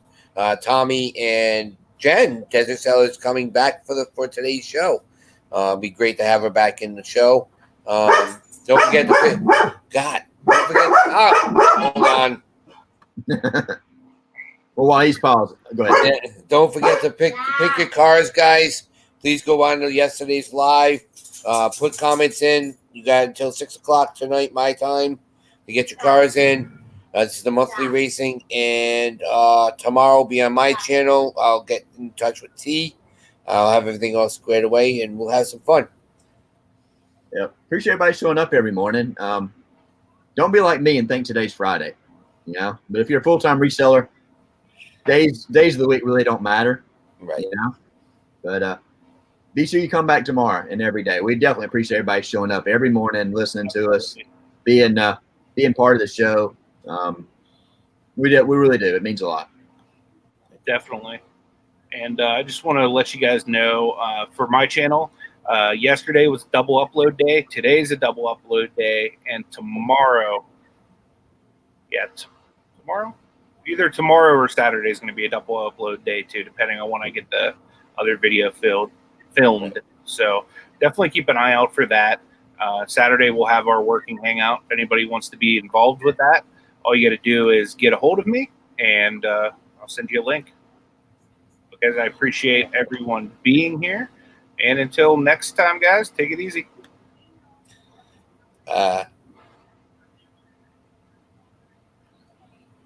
Tommy and Jen, Desert Sellers, coming back for today's show. Be great to have her back in the show. Don't forget to God. Don't forget. Hold on.
Well, while he's pausing, go ahead.
Yeah, don't forget to pick your cars, guys. Please go on to yesterday's live. Put comments in. You got until 6 o'clock tonight, my time, to get your cars in. This is the monthly racing, and tomorrow will be on my channel. I'll get in touch with T. I'll have everything all squared away, and we'll have some fun.
Yeah, appreciate everybody showing up every morning. Don't be like me and think today's Friday, but if you're a full-time reseller, days of the week really don't matter,
Right.
But be sure you come back tomorrow and every day. We definitely appreciate everybody showing up every morning, listening to us, being part of the show. We really do. It means a lot.
Definitely. And I just want to let you guys know for my channel, yesterday was double upload day. Today's a double upload day. And tomorrow, tomorrow? Either tomorrow or Saturday is going to be a double upload day too, depending on when I get the other video filmed. So definitely keep an eye out for that. Saturday we'll have our working hangout. If anybody wants to be involved with that, all you got to do is get a hold of me, and I'll send you a link. Because I appreciate everyone being here. And until next time, guys, take it easy.